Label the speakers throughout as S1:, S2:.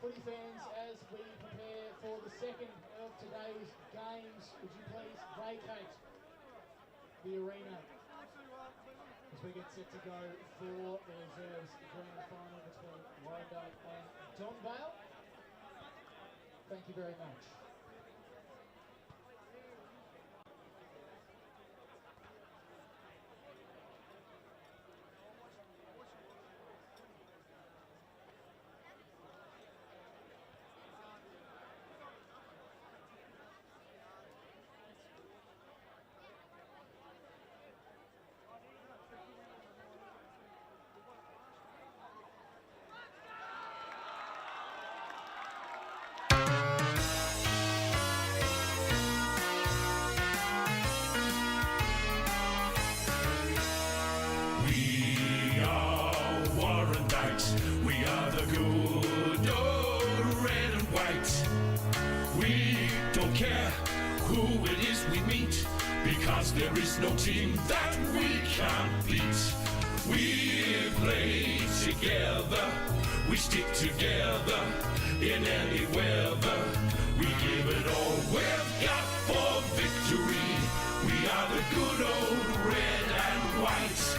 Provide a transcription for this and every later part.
S1: Footy fans, as we prepare for the second of today's games, would you please vacate the arena as we get set to go for the reserves grand final between Warrandyte and Donvale. Thank you very much.
S2: We are the good old red and white. We don't care who it is we meet, because there is no team that we can't beat. We play together, we stick together in any weather. We give it all we've got for victory. We are the good old red and white.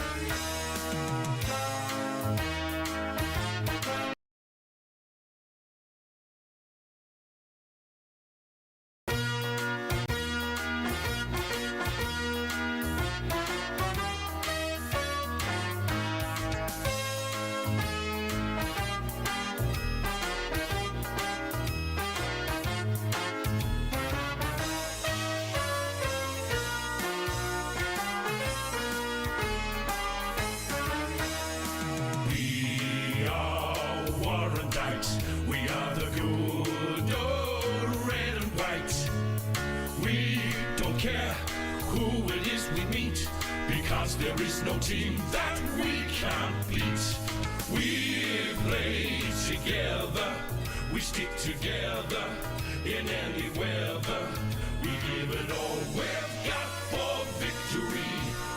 S2: We are the good old red and white. We don't care who it is we meet, because there is no team that we can't beat. We play together, we stick together in any weather. We give it all we've got for victory.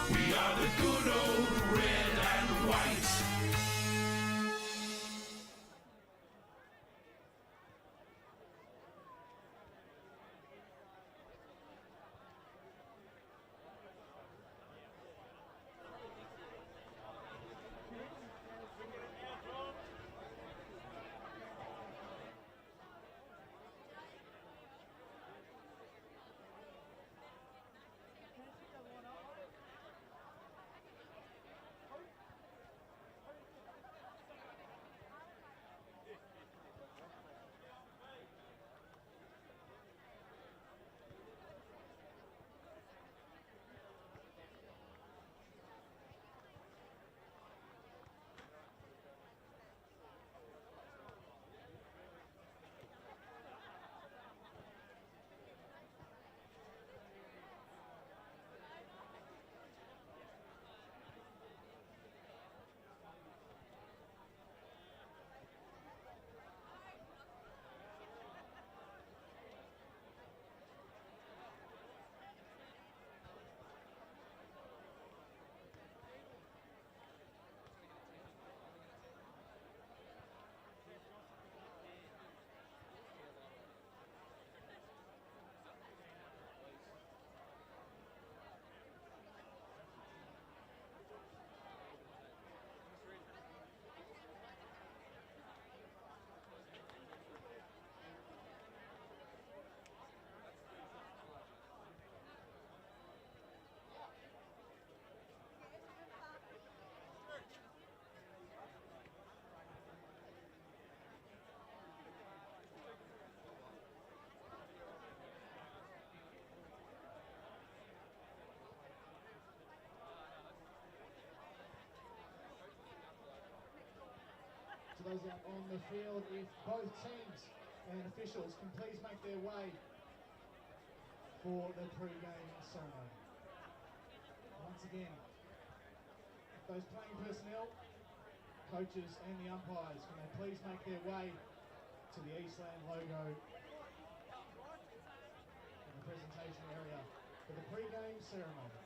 S2: We are the good old red and white.
S1: To those out on the field, if both teams and officials can please make their way for the pre-game ceremony. Once again, those playing personnel, coaches and the umpires, can they please make their way to the Eastland logo in the presentation area for the pre-game ceremony.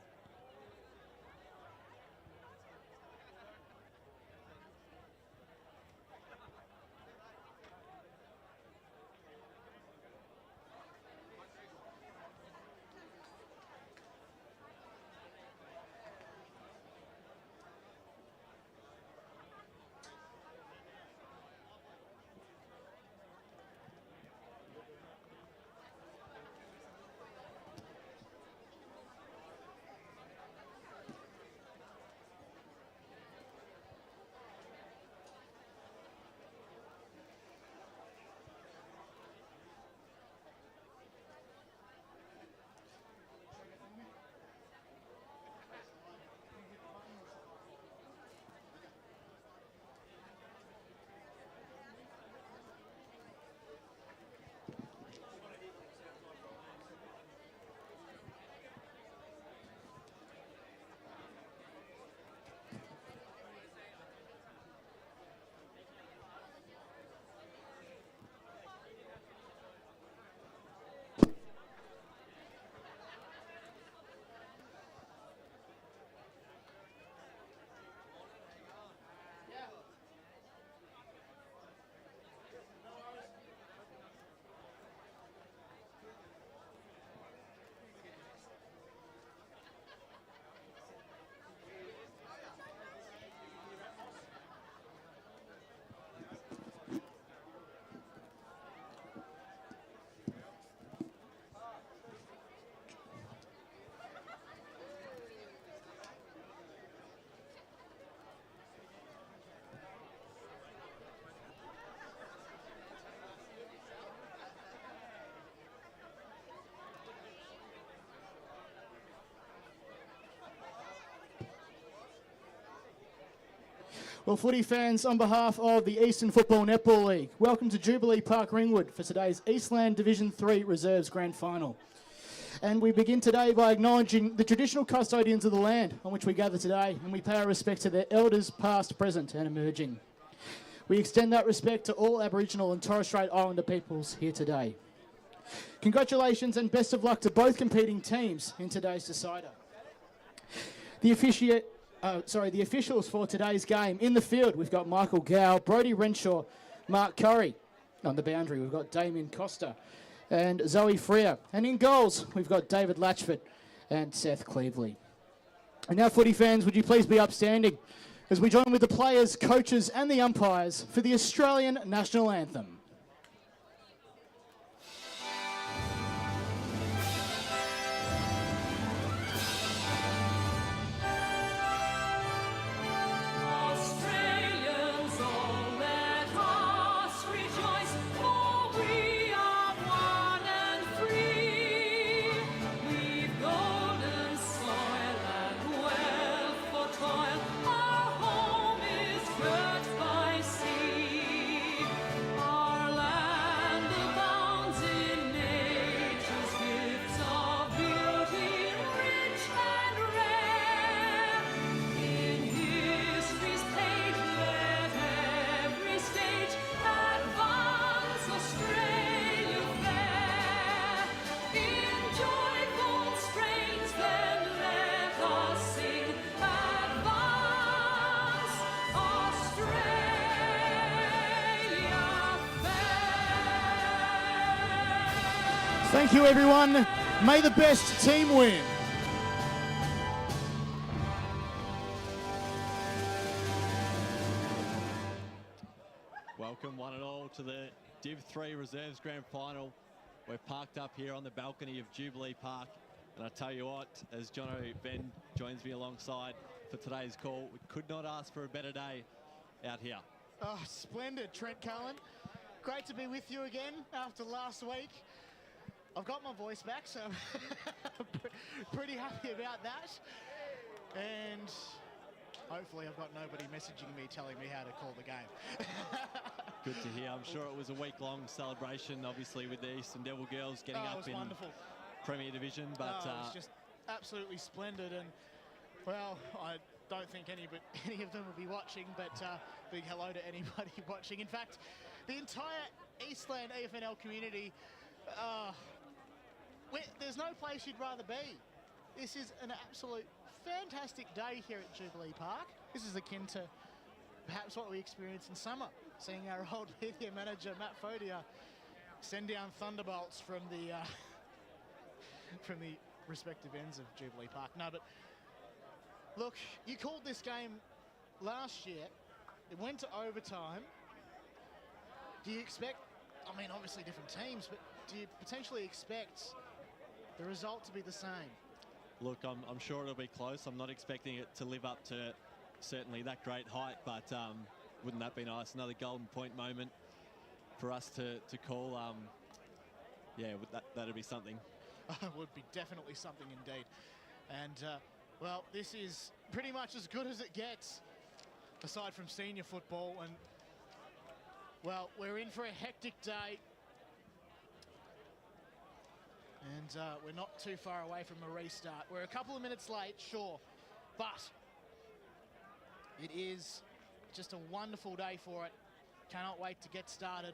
S1: Well, footy fans, on behalf of the Eastern Football Netball League, welcome to Jubilee Park Ringwood for today's Eastland Division 3 Reserves Grand Final. And we begin today by acknowledging the traditional custodians of the land on which we gather today, and we pay our respect to their elders past, present and emerging. We extend that respect to all Aboriginal and Torres Strait Islander peoples here today. Congratulations and best of luck to both competing teams in today's decider. The officials for today's game. In the field, we've got Michael Gow, Brodie Renshaw, Mark Curry. On the boundary, we've got Damien Costa and Zoe Freer. And in goals, we've got David Latchford and Seth Cleveley. And now, footy fans, would you please be upstanding as we join with the players, coaches and the umpires for the Australian National Anthem. Thank you, everyone. May the best team win.
S3: Welcome one and all to the Div 3 Reserves Grand Final. We're parked up here on the balcony of Jubilee Park. And I tell you what, as Jono Ben joins me alongside for today's call, we could not ask for a better day out here.
S1: Oh, splendid, Trent Cullen. Great to be with you again after last week. I've got my voice back, so I'm pretty happy about that. And hopefully I've got nobody messaging me telling me how to call the game.
S3: Good to hear. I'm sure it was a week-long celebration, obviously, with the Eastern Devil girls getting up in
S1: wonderful.
S3: Premier Division. But
S1: it was just absolutely splendid. And, well, I don't think any of them will be watching, but big hello to anybody watching. In fact, the entire Eastland EFNL community, there's no place you'd rather be. This is an absolute fantastic day here at Jubilee Park. This is akin to perhaps what we experienced in summer, seeing our old media manager, Matt Fodia, send down thunderbolts from the respective ends of Jubilee Park. No, but look, you called this game last year. It went to overtime. Do you expect, I mean, obviously different teams, but do you potentially expect the result to be the same?
S3: Look, I'm sure it'll be close. I'm not expecting it to live up to certainly that great height, but wouldn't that be nice? Another golden point moment for us to call. Yeah, that'd be something.
S1: It would be definitely something indeed. And, well, this is pretty much as good as it gets, aside from senior football. And, well, we're in for a hectic day. And we're not too far away from a restart. We're a couple of minutes late, sure, but it is just a wonderful day for it. Cannot wait to get started.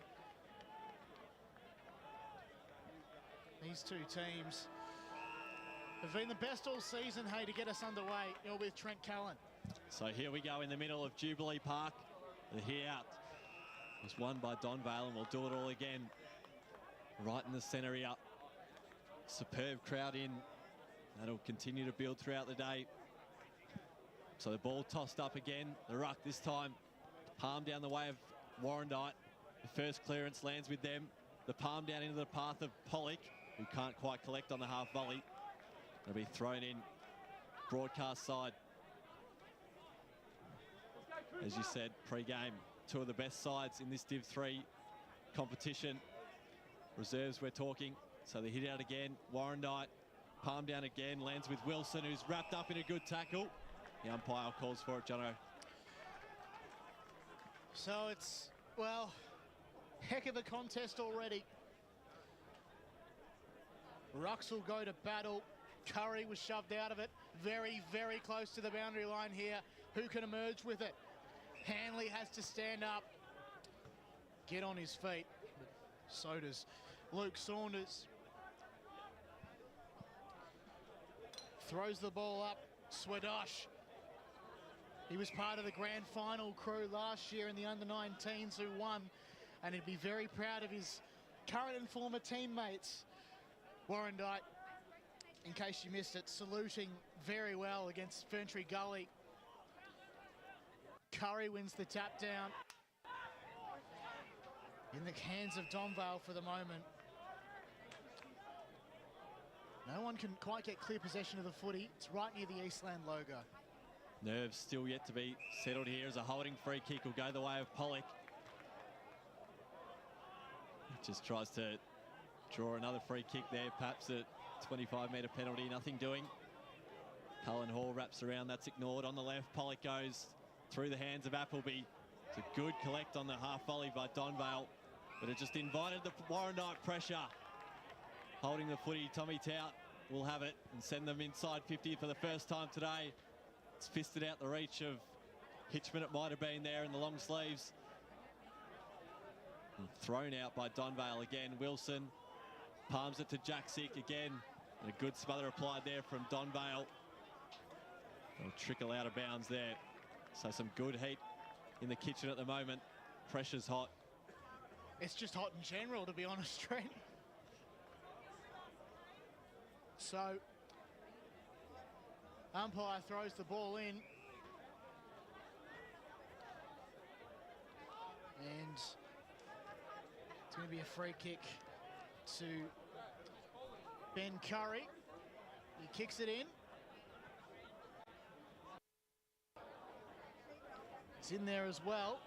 S1: These two teams have been the best all season, hey, to get us underway. You're with Trent Cullen.
S3: So here we go in the middle of Jubilee Park. The here out was won by Donvale, and we'll do it all again. Right in the centre here. Superb crowd in. That'll continue to build throughout the day. So the ball tossed up again. The ruck this time. Palm down the way of Warrandyte. The first clearance lands with them. The palm down into the path of Pollock, who can't quite collect on the half volley. It'll be thrown in broadcast side. As you said, pre-game, two of the best sides in this Div 3 competition. Reserves we're talking. So they hit out again. Warrandyte, palm down again, lands with Wilson, who's wrapped up in a good tackle. The umpire calls for it, Jono.
S1: So it's, well, heck of a contest already. Rucks will go to battle. Curry was shoved out of it. Very, very close to the boundary line here. Who can emerge with it? Hanley has to stand up, get on his feet. But so does Luke Saunders. Throws the ball up. Swadosh. He was part of the grand final crew last year in the under-19s who won, and he'd be very proud of his current and former teammates. Warrandyte, in case you missed it, saluting very well against Ferntree Gully. Curry wins the tap down. In the hands of Donvale for the moment. No one can quite get clear possession of the footy. It's right near the Eastland logo.
S3: Nerves still yet to be settled here as a holding free kick will go the way of Pollock. Just tries to draw another free kick there, perhaps a 25-metre penalty, nothing doing. Cullen Hall wraps around, that's ignored. On the left, Pollock goes through the hands of Appleby. It's a good collect on the half volley by Donvale, but it just invited the Warrandyte pressure. Holding the footy, Tommy Tout will have it and send them inside 50 for the first time today. It's fisted out the reach of Hitchman, it might have been there in the long sleeves. And thrown out by Donvale again. Wilson palms it to Jaksic again. And a good smother applied there from Donvale. It'll trickle out of bounds there. So some good heat in the kitchen at the moment. Pressure's hot.
S1: It's just hot in general, to be honest, Trent. So, umpire throws the ball in. And it's going to be a free kick to Ben Curry. He kicks it in. It's in there as well.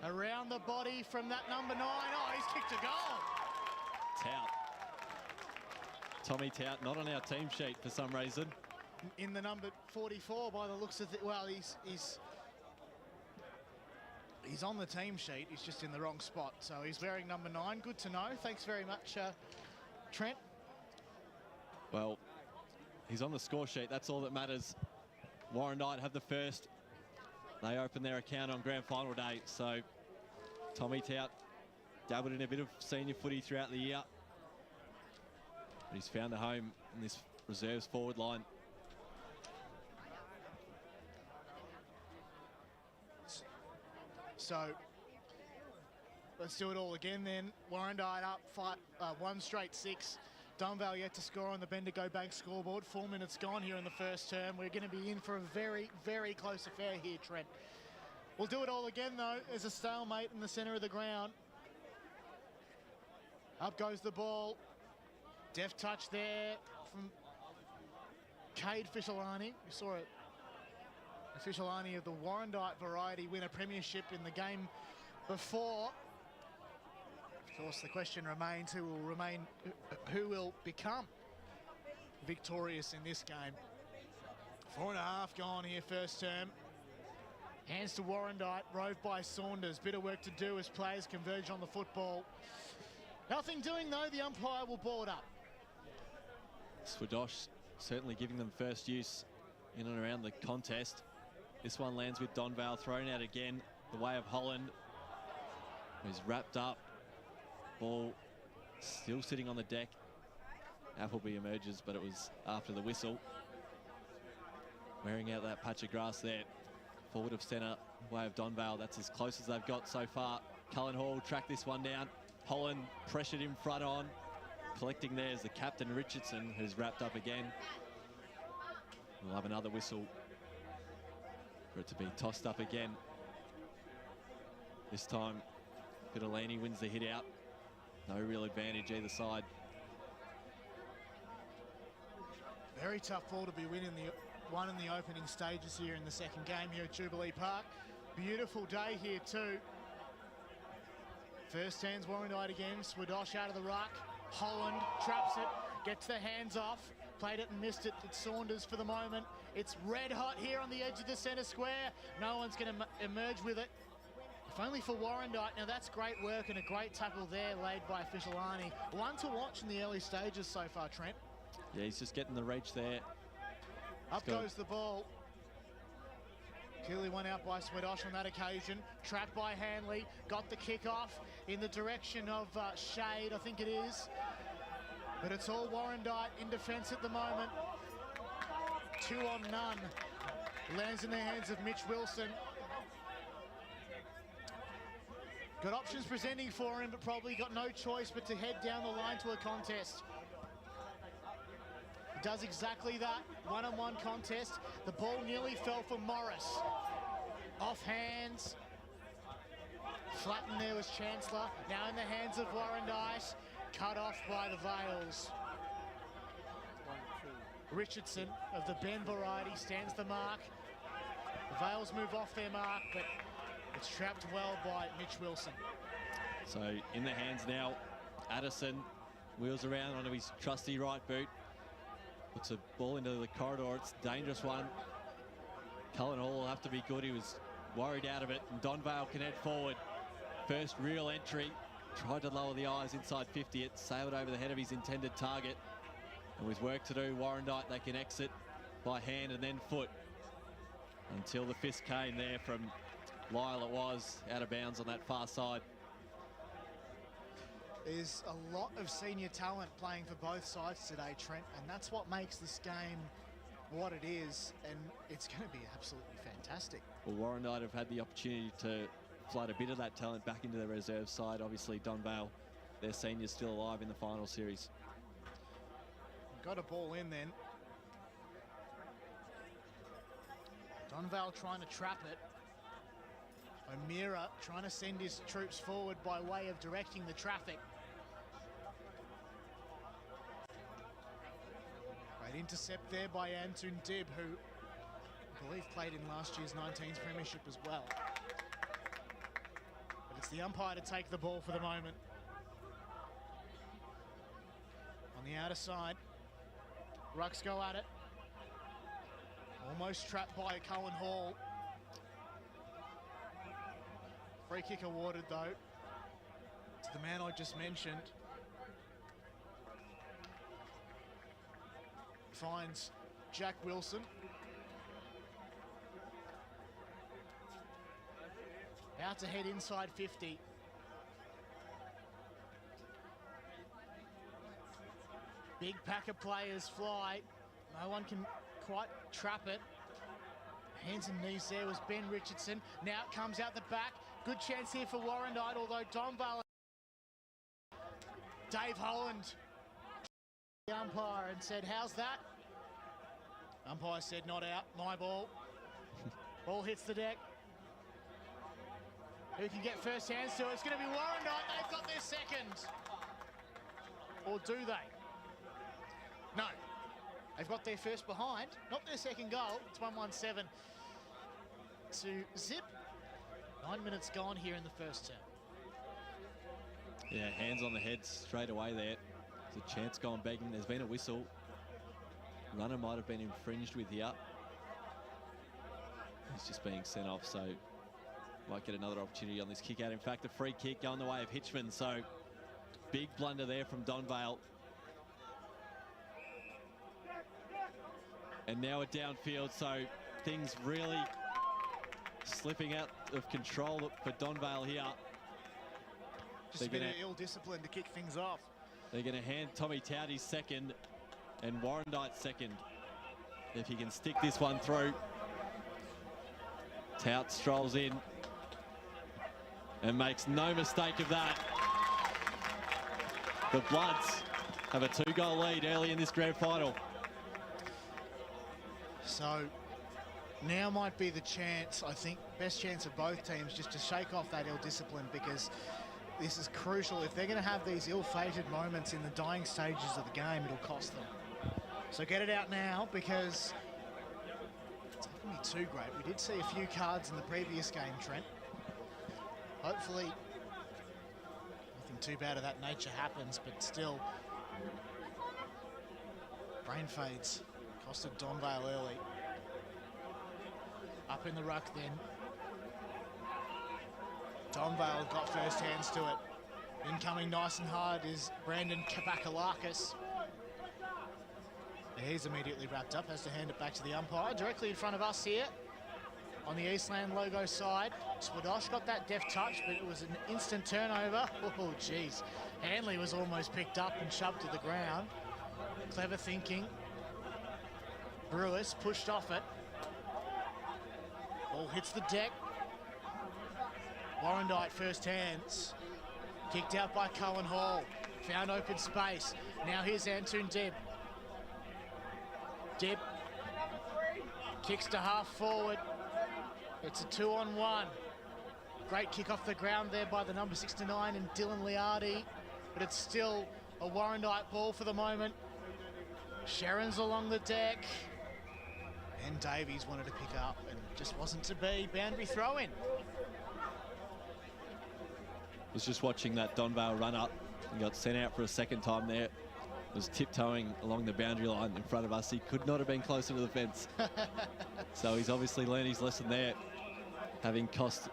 S1: Around the body from that number 9. Oh, he's kicked a goal.
S3: Tout. Tommy Tout, not on our team sheet for some reason.
S1: In the number 44 by the looks of it. Well, he's on the team sheet. He's just in the wrong spot. So he's wearing number 9. Good to know. Thanks very much, Trent.
S3: Well, he's on the score sheet. That's all that matters. Warrandyte have the first. They open their account on grand final day. So Tommy Tout dabbled in a bit of senior footy throughout the year. But he's found a home in this reserves forward line.
S1: So let's do it all again then. Warrandyte up 1 straight 6. Donvale yet to score on the Bendigo Bank scoreboard. 4 minutes gone here in the first term. We're going to be in for a very, very close affair here, Trent. We'll do it all again though. There's a stalemate in the centre of the ground. Up goes the ball. Deft touch there from Cade Fishelani. We saw it. Fishelani of the Warrandyte variety win a premiership in the game before. Of course, the question remains who will become victorious in this game. 4.5 gone here first term. Hands to Warrandyte, rove by Saunders. Bit of work to do as players converge on the football. Nothing doing though, the umpire will board up.
S3: Swadosh certainly giving them first use in and around the contest. This one lands with Donvale thrown out again, the way of Holland, who's wrapped up. Ball still sitting on the deck. Appleby emerges, but it was after the whistle. Wearing out that patch of grass there. Forward of centre, way of Donvale. That's as close as they've got so far. Cullen Hall tracked this one down. Holland pressured in front on. Collecting there is the captain Richardson, who's wrapped up again. We'll have another whistle for it to be tossed up again. This time, Pitolini wins the hit out. No real advantage either side.
S1: Very tough ball to be winning one in the opening stages here in the second game here at Jubilee Park. Beautiful day here too. First hands Warrandyte again. Swadosh out of the ruck. Holland traps it, gets the hands off. Played it and missed it. It's Saunders for the moment. It's red hot here on the edge of the centre square. No one's going to emerge with it. If only for Warrandyte. Now that's great work and a great tackle there laid by official Arnie. One to watch in the early stages so far, Trent.
S3: Yeah, he's just getting the reach there.
S1: Up goes the ball. Clearly went out by Swedosh on that occasion. Trapped by Hanley. Got the kick off in the direction of Shade, I think it is. But it's all Warrandyte in defence at the moment. 2 on none. Lands in the hands of Mitch Wilson. Got options presenting for him, but probably got no choice but to head down the line to a contest. He does exactly that. One-on-one contest. The ball nearly fell for Morris. Off hands. Flattened there was Chancellor. Now in the hands of Warrandyte. Cut off by the Vales. Richardson of the Ben variety stands the mark. The Vales move off their mark, but it's trapped well by Mitch Wilson.
S3: So in the hands now, Addison wheels around onto his trusty right boot. Puts a ball into the corridor. It's a dangerous one. Cullen Hall will have to be good. He was worried out of it. And Donvale can head forward. First real entry. Tried to lower the eyes inside 50. It sailed over the head of his intended target. And with work to do, Warrandyte, they can exit by hand and then foot. Until the fist came there from Lyle, it was out of bounds on that far side.
S1: There's a lot of senior talent playing for both sides today, Trent, and that's what makes this game what it is, and it's going to be absolutely fantastic.
S3: Well, Warrandyte have had the opportunity to flood a bit of that talent back into the reserve side. Obviously, Donvale, their seniors, still alive in the final series.
S1: Got a ball in then. Donvale trying to trap it. O'Meara trying to send his troops forward by way of directing the traffic. Great intercept there by Antun Dibb, who I believe played in last year's 19s premiership as well. But it's the umpire to take the ball for the moment. On the outer side, Rucks go at it. Almost trapped by Cullen Hall. Free kick awarded though to the man I just mentioned. Finds Jack Wilson. Out to head inside 50. Big pack of players fly. No one can quite trap it. Hands and knees there was Ben Richardson. Now it comes out the back. Good chance here for Warrandyte, although Donvale. Dave Holland, the umpire, and said, "How's that?" Umpire said, "Not out, my ball." Ball hits the deck. Who can get first hands to it? It's going to be Warrandyte. They've got their second. Or do they? No. They've got their first behind, not their second goal. It's 1-1-7 to Zip. 9 minutes gone here in the first term.
S3: Yeah, hands on the head straight away there. There's a chance gone begging. There's been a whistle. Runner might have been infringed with here. He's just being sent off, so might get another opportunity on this kick out. In fact, a free kick going the way of Hitchman, so big blunder there from Donvale. And now a downfield, so things really slipping out of control for Donvale here.
S1: Just a bit of ill discipline to kick things off.
S3: They're going to hand Tommy Towdy second and Warrandyte second. If he can stick this one through. Tout strolls in and makes no mistake of that. The Bloods have a 2-goal lead early in this grand final.
S1: So now might be the chance, I think, best chance of both teams just to shake off that ill discipline, because this is crucial. If they're going to have these ill-fated moments in the dying stages of the game, it'll cost them. So get it out now, because it's not going to be too great. We did see a few cards in the previous game, Trent. Hopefully nothing too bad of that nature happens, but still, brain fades. Costed Donvale early. Up in the ruck then. Donvale got first hands to it. Incoming nice and hard is Brandon Kabakalakis. He's immediately wrapped up, has to hand it back to the umpire. Directly in front of us here on the Eastland logo side. Swadosh got that deft touch, but it was an instant turnover. Oh, geez. Hanley was almost picked up and shoved to the ground. Clever thinking. Brewis pushed off it. Ball hits the deck. Warrandyte first hands. Kicked out by Cohen Hall. Found open space. Now here's Antoon Dib. Dib kicks to half forward. It's a 2-on-1. Great kick off the ground there by the number 69 and Dylan Liardi, but it's still a Warrandyte ball for the moment. Sharon's along the deck, and Davies wanted to pick up and just wasn't to be. Boundary throw in.
S3: Was just watching that Donvale run up and got sent out for a second time there. Was tiptoeing along the boundary line in front of us. He could not have been closer to the fence. So he's obviously learned his lesson there, having cost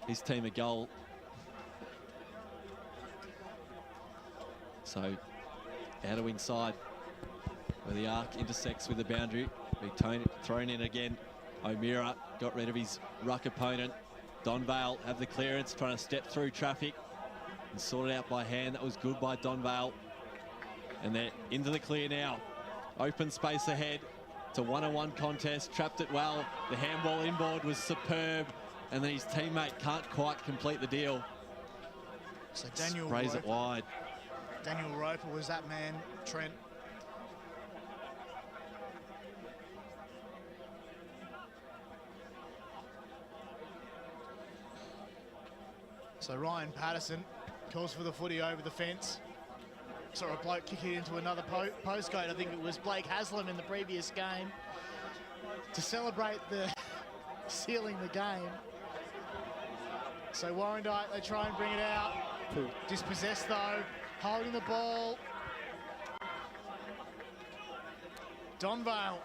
S3: his team a goal. So out of inside where the arc intersects with the boundary. Be thrown in again. O'Meara got rid of his ruck opponent. Donvale have the clearance, trying to step through traffic and sort it out by hand. That was good by Donvale. And they're into the clear now. Open space ahead. It's a one-on-one contest. Trapped it well. The handball inboard was superb. And then his teammate can't quite complete the deal.
S1: So Daniel
S3: sprays it wide.
S1: Daniel Roper was that man, Trent. So Ryan Patterson calls for the footy over the fence. Saw a bloke kick it into another postcode. I think it was Blake Haslam in the previous game to celebrate the sealing the game. So Warrandyte, they try and bring it out. Dispossessed though, holding the ball. Donvale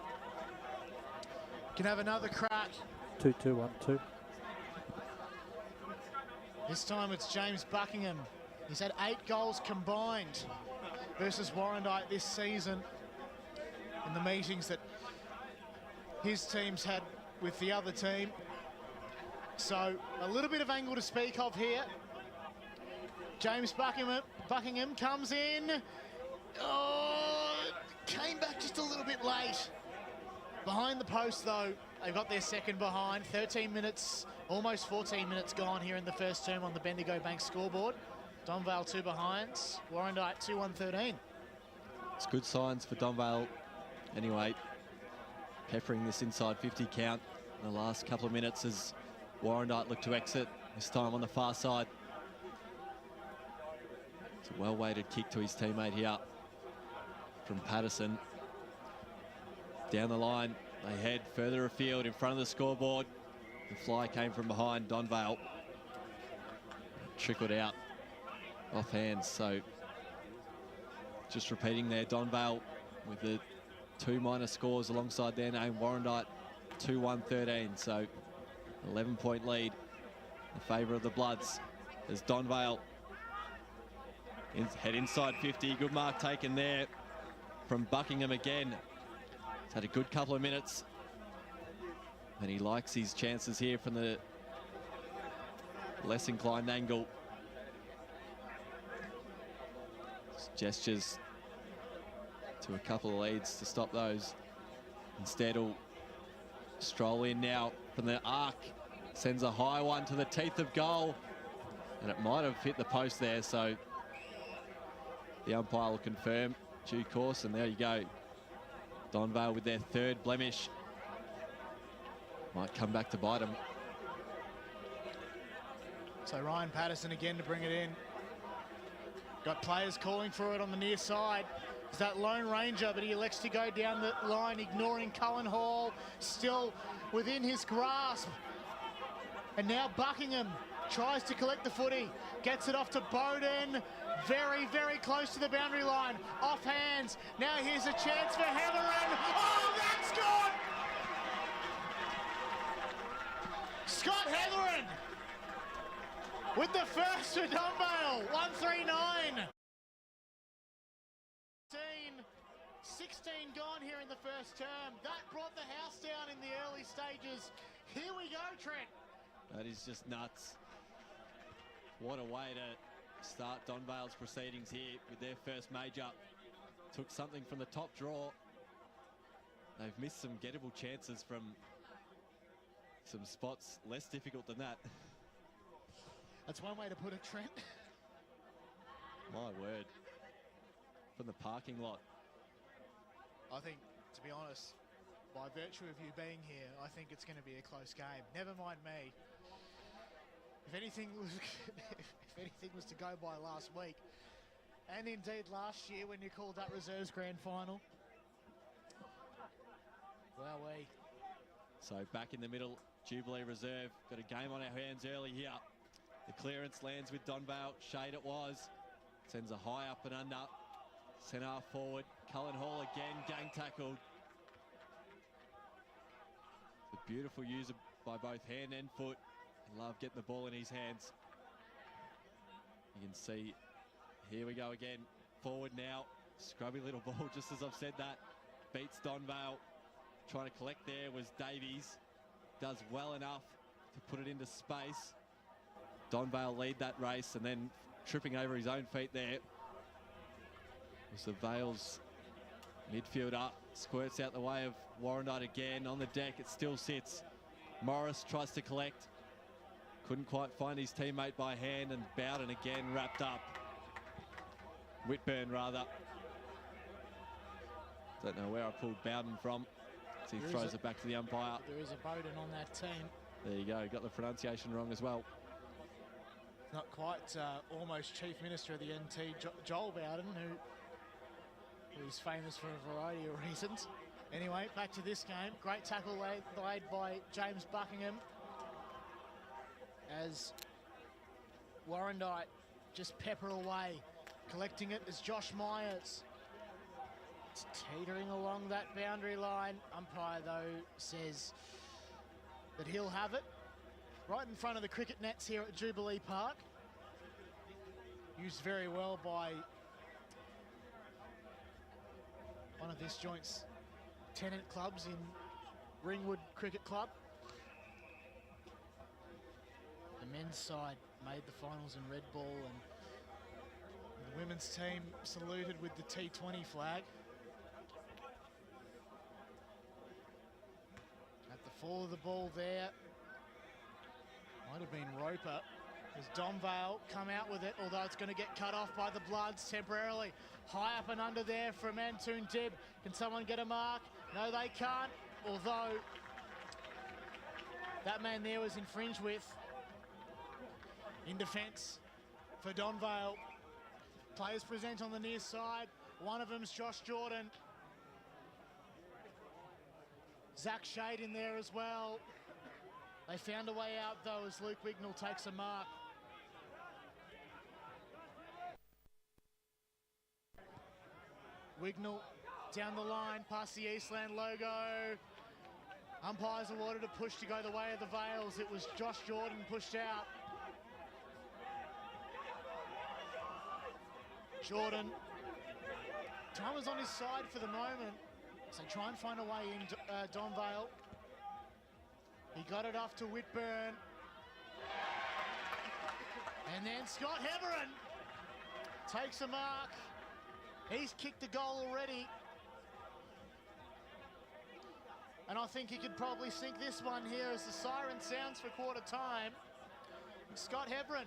S1: can have another crack.
S4: 2-2-1-2.
S1: This time it's James Buckingham. He's had 8 goals combined versus Warrandyte this season in the meetings that his team's had with the other team. So a little bit of angle to speak of here. James Buckingham comes in. Oh, came back just a little bit late. Behind the post though, they've got their second behind. 13 minutes, almost 14 minutes gone here in the first term on the Bendigo Bank scoreboard. Donvale 2 behinds, Warrandyte 2-1-13.
S3: It's good signs for Donvale anyway. Peppering this inside 50 count in the last couple of minutes as Warrandyte look to exit, this time on the far side. It's a well-weighted kick to his teammate here from Patterson. Down the line, they head further afield in front of the scoreboard. The fly came from behind Donvale. Trickled out off hands, so just repeating there, Donvale with the 2 minor scores alongside their name, Warrandyte 2-1-13, so 11-point lead in favour of the Bloods as Donvale head inside 50. Good mark taken there from Buckingham again. He's had a good couple of minutes and he likes his chances here from the less inclined angle. Gestures to a couple of leads to stop those. Instead he'll stroll in now from the arc, sends a high one to the teeth of goal, and it might have hit the post there, so the umpire will confirm due course, and there you go. Donvale with their 3rd blemish. Might come back to bite them.
S1: So Ryan Patterson again to bring it in. Got players calling for it on the near side. It's that Lone Ranger, but he elects to go down the line, ignoring Cohen Hall, still within his grasp. And now Buckingham tries to collect the footy, gets it off to Bowden, very, very close to the boundary line, off hands. Now here's a chance for Hetherin. Oh, that's good! Scott Hetherin with the first for Donvale, 139. 16 gone here in the first term. That brought the house down in the early stages. Here we go, Trent.
S3: That is just nuts. What a way to start Donvale's proceedings here with their first major. Took something from the top draw. They've missed some gettable chances from some spots less difficult than that.
S1: That's one way to put it, Trent.
S3: My word. From the parking lot.
S1: I think, to be honest, by virtue of you being here, I think it's going to be a close game. Never mind me. If anything was to go by last week, and indeed last year when you called that reserves grand final, wowee.
S3: So back in the middle, Jubilee Reserve got a game on our hands early here. The clearance lands with Donvale. Shade it was. Sends a high up and under. Centre forward. Cullen Hall again, gang tackled. A beautiful user by both hand and foot. Love getting the ball in his hands. You can see, here we go again. Forward now. Scrubby little ball, just as I've said that. Beats Donvale. Trying to collect there was Davies. Does well enough to put it into space. Donvale lead that race and then tripping over his own feet there. Was the Vales midfielder. Squirts out the way of Warrandyte again. On the deck, it still sits. Morris tries to collect. Couldn't quite find his teammate by hand, and Bowden again wrapped up. Whitburn, rather. Don't know where I pulled Bowden from. So he throws it back to the umpire.
S1: There is a Bowden on that team.
S3: There you go. Got the pronunciation wrong as well.
S1: Not quite almost Chief Minister of the NT, Joel Bowden, who's famous for a variety of reasons. Anyway, back to this game. Great tackle laid by James Buckingham. As Warrandyte just pepper away. Collecting it is Josh Myers. It's teetering along that boundary line. Umpire, though, says that he'll have it. Right in front of the cricket nets here at Jubilee Park. Used very well by one of this joint's tenant clubs in Ringwood Cricket Club. The men's side made the finals in red ball, and the women's team saluted with the T20 flag. At the fall of the ball there, might have been Roper, as Donvale come out with it, although it's going to get cut off by the Bloods temporarily. High up and under there for Mantoon Dib. Can someone get a mark? No, they can't, although that man there was infringed with. In defence for Donvale. Players present on the near side. One of them's Josh Jordan. Zach Shade in there as well. They found a way out though as Luke Wignall takes a mark. Wignall down the line past the Eastland logo. Umpires awarded a push to go the way of the Vales. It was Josh Jordan pushed out. Jordan, time was on his side for the moment, so try and find a way in Donvale. He got it off to Whitburn. And then Scott Heverin takes a mark. He's kicked a goal already. And I think he could probably sink this one here as the siren sounds for quarter time. Scott Heverin.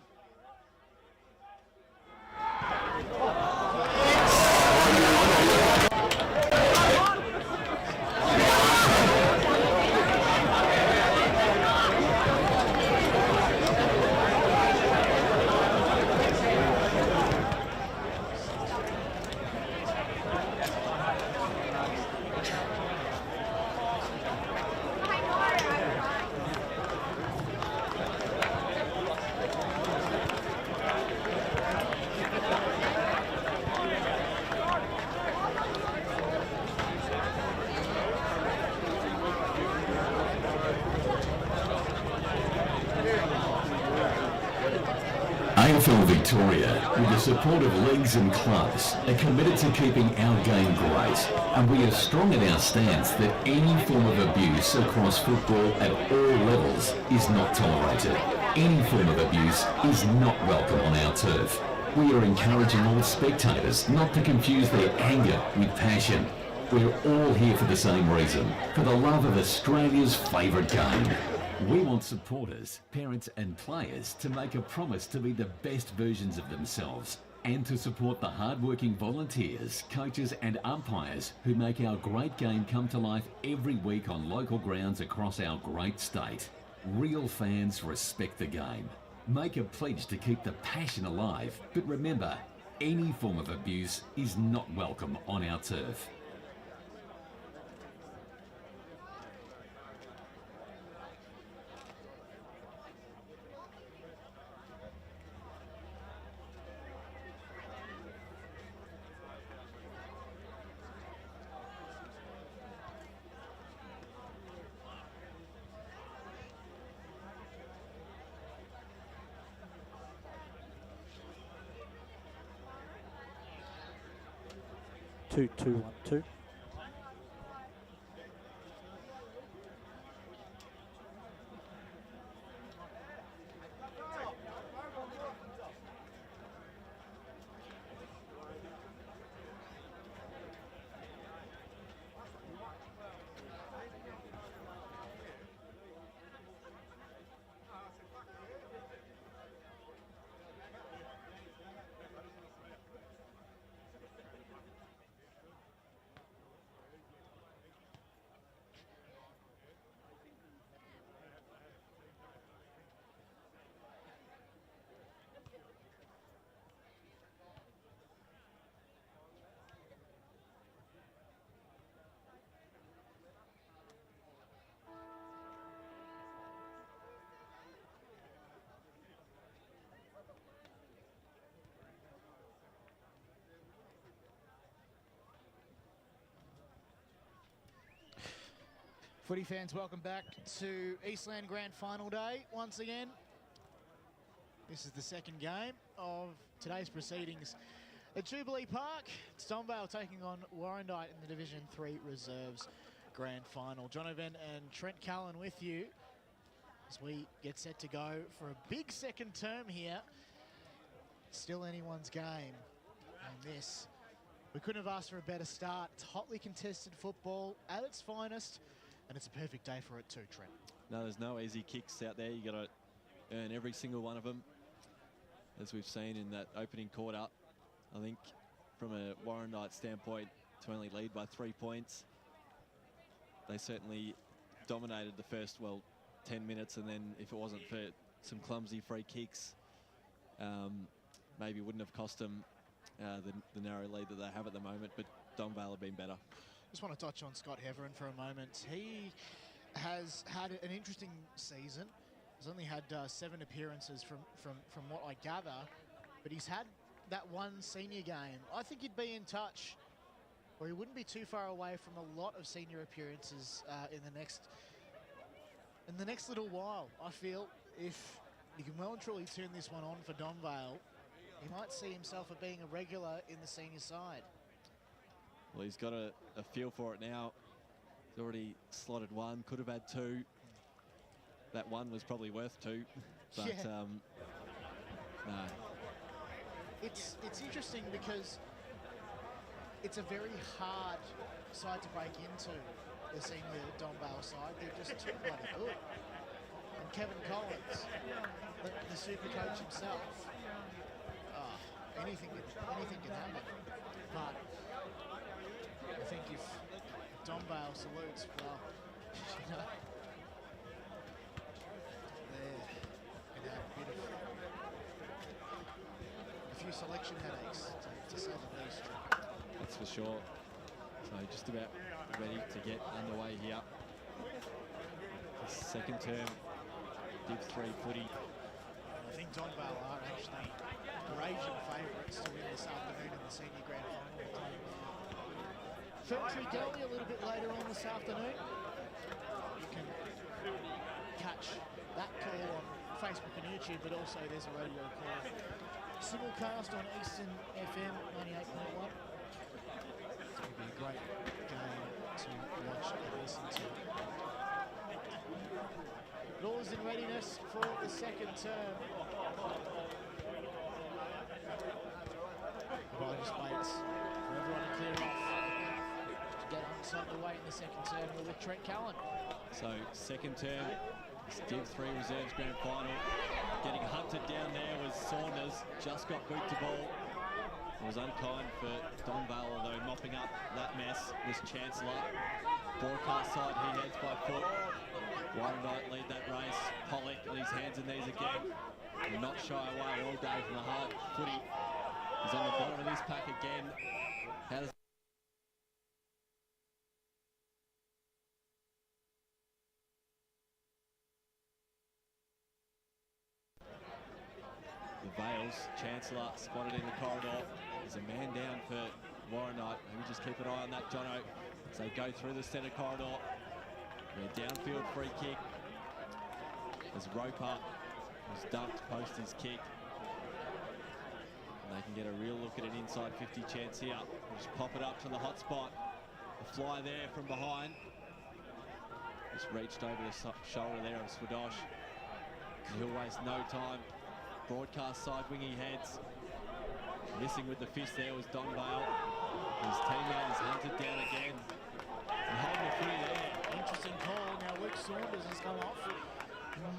S4: EFNL Victoria, with the support of leagues and clubs, are committed to keeping our game great, and we are strong in our stance that any form of abuse across football at all levels is not tolerated. Any form of abuse is not welcome on our turf. We are encouraging all spectators not to confuse their anger with passion. We're all here for the same reason, for the love of Australia's favourite game. We want supporters, parents and players to make a promise to be the best versions of themselves and to support the hard-working volunteers, coaches and umpires who make our great game come to life every week on local grounds across our great state. Real fans respect the game. Make a pledge to keep the passion alive, but remember, any form of abuse is not welcome on our turf.
S5: Two, 2-1-2.
S1: Footy fans, welcome back to Eastland Grand Final Day once again. This is the second game of today's proceedings at Jubilee Park. It's Donvale taking on Warrandyte in the Division 3 Reserves Grand Final. Donovan and Trent Callan with you as we get set to go for a big second term here. Still anyone's game. And this, we couldn't have asked for a better start. It's hotly contested football at its finest. And it's a perfect day for it too, Trent.
S3: No, there's no easy kicks out there. You got to earn every single one of them, as we've seen in that opening quarter. I think from a Warrandyte standpoint, to only lead by 3 points, they certainly dominated the first, 10 minutes, and then if it wasn't for some clumsy free kicks, maybe wouldn't have cost them the narrow lead that they have at the moment, but Donvale have been better.
S1: Just want to touch on Scott Heverin for a moment. He has had an interesting season. He's only had 7 appearances from what I gather, but he's had that one senior game. I think he'd be in touch, or he wouldn't be too far away from a lot of senior appearances in the next little while. I feel if he can well and truly turn this one on for Donvale, he might see himself as being a regular in the senior side.
S3: Well, he's got a feel for it now. He's already slotted 1, could have had 2. That 1 was probably worth 2, but
S1: yeah.
S3: No.
S1: It's interesting because it's a very hard side to break into, the senior Donvale side. They're just too bloody good. And Kevin Collins, the super coach himself, anything can happen. But I think if Donvale salutes, well, you know, they're going to have a few selection headaches, to say the least.
S3: That's for sure. So just about ready to get underway here. The second term, Div 3 footy.
S1: I think Donvale are actually raging favourites to win this afternoon in the senior grand final. Ferntree Gully a little bit later on this afternoon. You can catch that call on Facebook and YouTube, but also there's a radio call simulcast on Eastern FM 98.1. It's going to be a great game to watch and listen to. It all is in readiness for the second term. I just waits for everyone to clear off to get on underway in the second term with Trent Callan.
S3: So second term, Div 3 Reserves Grand Final. Getting hunted down there was Saunders, just got boot to ball. It was unkind for Donvale, although mopping up that mess was Chancellor. Broadcast side, he heads by foot. Warrandyte lead that race. Pollock on his hands and knees again. Will not shy away all day from the hard footy. He's on the bottom of this pack again. How does the Vales, Chancellor spotted in the corridor. There's a man down for Warrandyte. Maybe just keep an eye on that, Jono, as they go through the centre corridor. Their downfield free kick. As Roper was dumped post his kick. And they can get a real look at an inside 50 chance here. They'll just pop it up to the hot spot. The fly there from behind. Just reached over the shoulder there of Swadosh. He'll waste no time. Broadcast side wingy heads. Missing with the fist there was Donvale. His teammate is hunted down again. And holding the footy there.
S1: Interesting call. Now Luke Saunders has come off.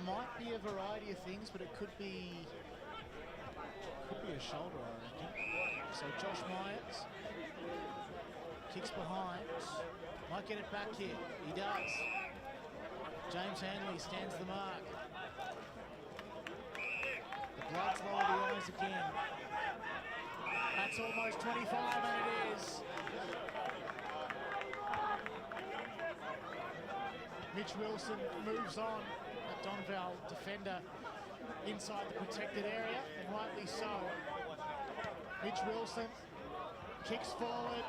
S1: Might be a variety of things, but it could be a shoulder, I reckon. So Josh Myers kicks behind. Might get it back here. He does. James Hanley stands the mark. The bloods lower the eyes again. That's almost 25, and it is. Mitch Wilson moves on. That Donvale defender inside the protected area, and rightly so. Mitch Wilson kicks forward.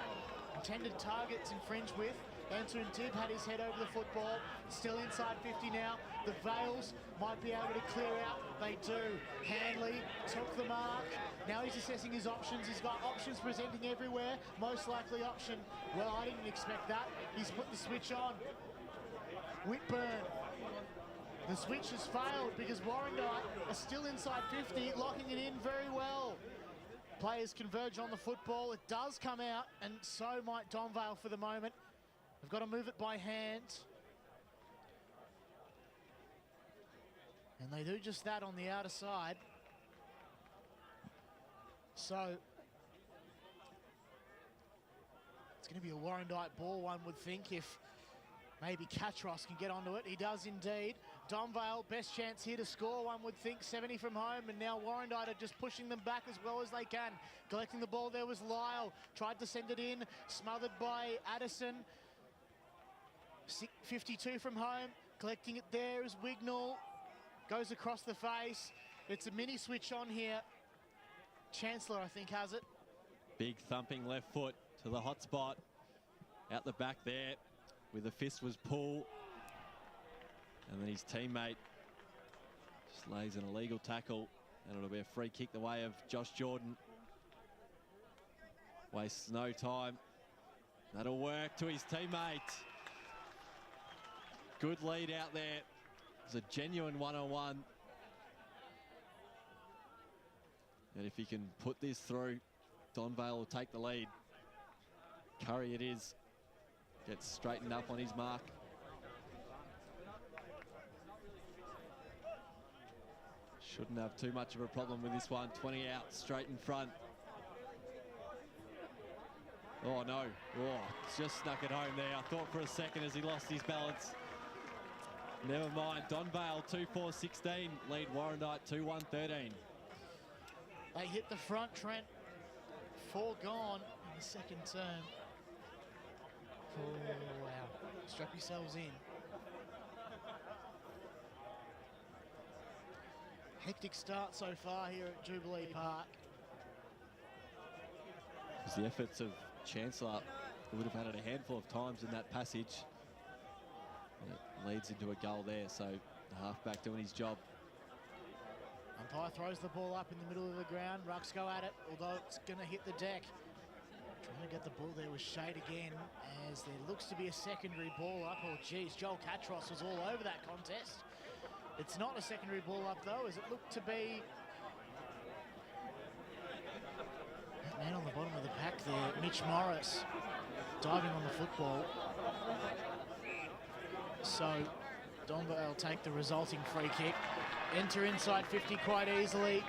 S1: Intended targets infringed with. Antoine Dibb had his head over the football. Still inside 50 now. The Vales might be able to clear out. They do. Hanley took the mark. Now he's assessing his options. He's got options presenting everywhere. Most likely option. Well, I didn't expect that. He's put the switch on. Whitburn. The switch has failed because Warrandyte are still inside 50, locking it in very well. Players converge on the football. It does come out, and so might Donvale for the moment. They've got to move it by hand. And they do just that on the outer side. So it's going to be a Warrandyte ball, one would think, if maybe Catros can get onto it. He does indeed. Donvale, best chance here to score, one would think. 70 from home, and now Warrandyte are just pushing them back as well as they can. Collecting the ball there was Lyle. Tried to send it in, smothered by Addison. 52 from home. Collecting it there is Wignall. Goes across the face. It's a mini switch on here. Chancellor, I think, has it.
S3: Big thumping left foot to the hot spot. Out the back there. With the fist was Poole. And then his teammate just lays an illegal tackle. And it'll be a free kick the way of Josh Jordan. Wastes no time. That'll work to his teammate. Good lead out there. It's a genuine one-on-one. And if he can put this through, Donvale will take the lead. Curry it is. Gets straightened up on his mark. Shouldn't have too much of a problem with this one. 20 out, straight in front. Oh no, oh, just snuck it home there. I thought for a second as he lost his balance. Never mind, Donvale 2-4-16, lead Warrandyte 2-1-13.
S1: They hit the front, Trent. 4 gone in the second term. Oh, wow. Strap yourselves in. Hectic start so far here at Jubilee Park.
S3: It was the efforts of Chancellor, who would have had it a handful of times in that passage. And it leads into a goal there, so the halfback doing his job.
S1: I'm Umpire throws the ball up in the middle of the ground. Rucks go at it, although it's going to hit the deck. Trying to get the ball there with Shade again, as there looks to be a secondary ball up. Oh, geez, Joel Catros was all over that contest. It's not a secondary ball up, though, as it looked to be... That man on the bottom of the pack there, Mitch Morris, diving on the football. So Donvale will take the resulting free kick. Enter inside 50 quite easily.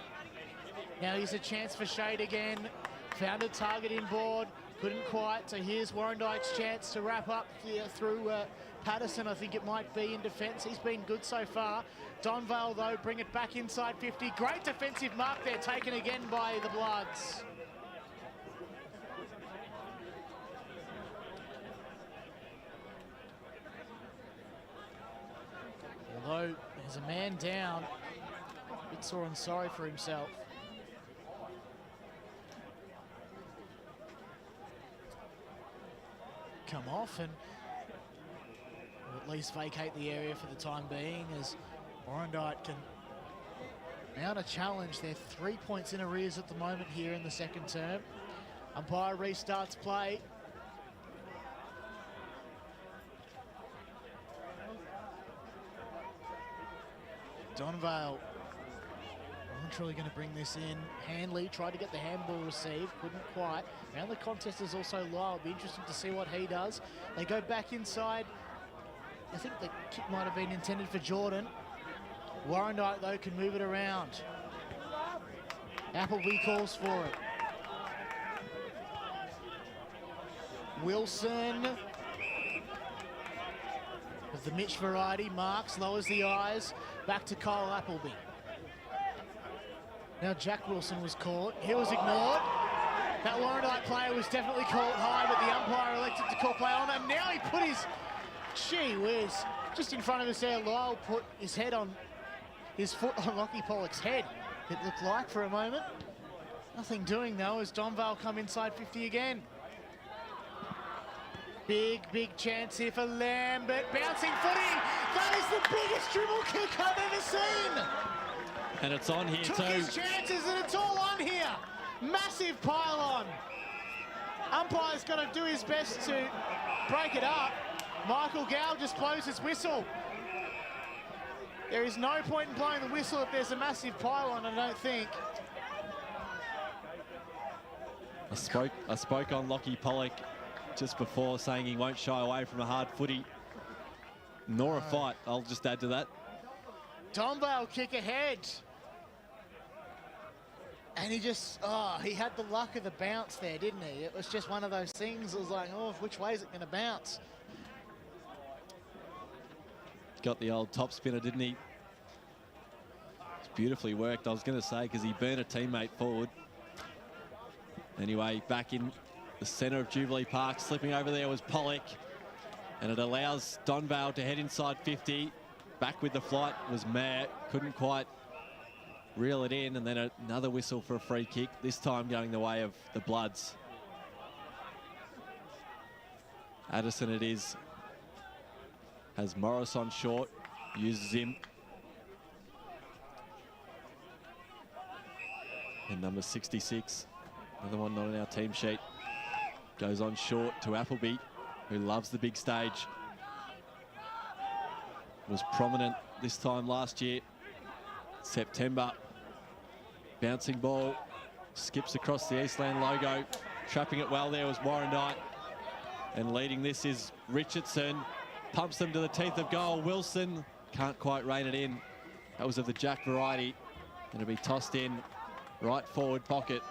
S1: Now here's a chance for Shade again. Found a target inboard, couldn't quite. So here's Warrandyte's chance to wrap up through Patterson, I think it might be, in defence. He's been good so far. Donvale, though, bring it back inside 50. Great defensive mark there, taken again by the Bloods. Although there's a man down, a bit sore and sorry for himself. Come off and will at least vacate the area for the time being, as Warrandyte can mount a challenge. They're 3 points in arrears at the moment here in the second term. Umpire restarts play. Donvale, truly going to bring this in. Hanley tried to get the handball received, couldn't quite. Now the contest is also low. It'll be interesting to see what he does. They go back inside. I think the kick might have been intended for Jordan. Warrandyte, though, can move it around. Appleby calls for it. Wilson, of the Mitch variety, marks, lowers the eyes. Back to Kyle Appleby. Now Jack Wilson was caught. He was ignored. That Warrandyte player was definitely caught high, but the umpire elected to call play on, and now he put his, gee whiz, just in front of us there. Lyle put his head on, his foot on Lockie Pollock's head, it looked like for a moment. Nothing doing though, as Donvale come inside 50 again. Big chance here for Lambert. Bouncing footy. That is the biggest dribble kick I've ever seen.
S3: And it's on here
S1: Took
S3: too.
S1: his chances and it's all on here. Massive pylon. Umpire's got to do his best to break it up. Michael Gow just blows his whistle. There is no point in blowing the whistle if there's a massive pylon, I don't think.
S3: I spoke on Lockie Pollock just before, saying he won't shy away from a hard footy, nor a fight. I'll just add to that.
S1: Donvale kick ahead. And he just, he had the luck of the bounce there, didn't he? It was just one of those things. It was like, which way is it going to bounce?
S3: Got the old top spinner, didn't he? It's beautifully worked, I was going to say, because he burned a teammate forward. Anyway, back in the centre of Jubilee Park, slipping over there was Pollock, and it allows Donvale to head inside 50. Back with the flight was Mayer, couldn't quite reel it in, and then another whistle for a free kick, this time going the way of the Bloods. Addison it is, has Morris on short, uses him. And number 66, another one not on our team sheet, goes on short to Appleby, who loves the big stage. Was prominent this time last year, September. Bouncing ball, skips across the Eastland logo. Trapping it well there was Warrandyte. And leading this is Richardson. Pumps them to the teeth of goal. Wilson can't quite rein it in. That was of the Jack variety. And it'll be tossed in right forward pocket.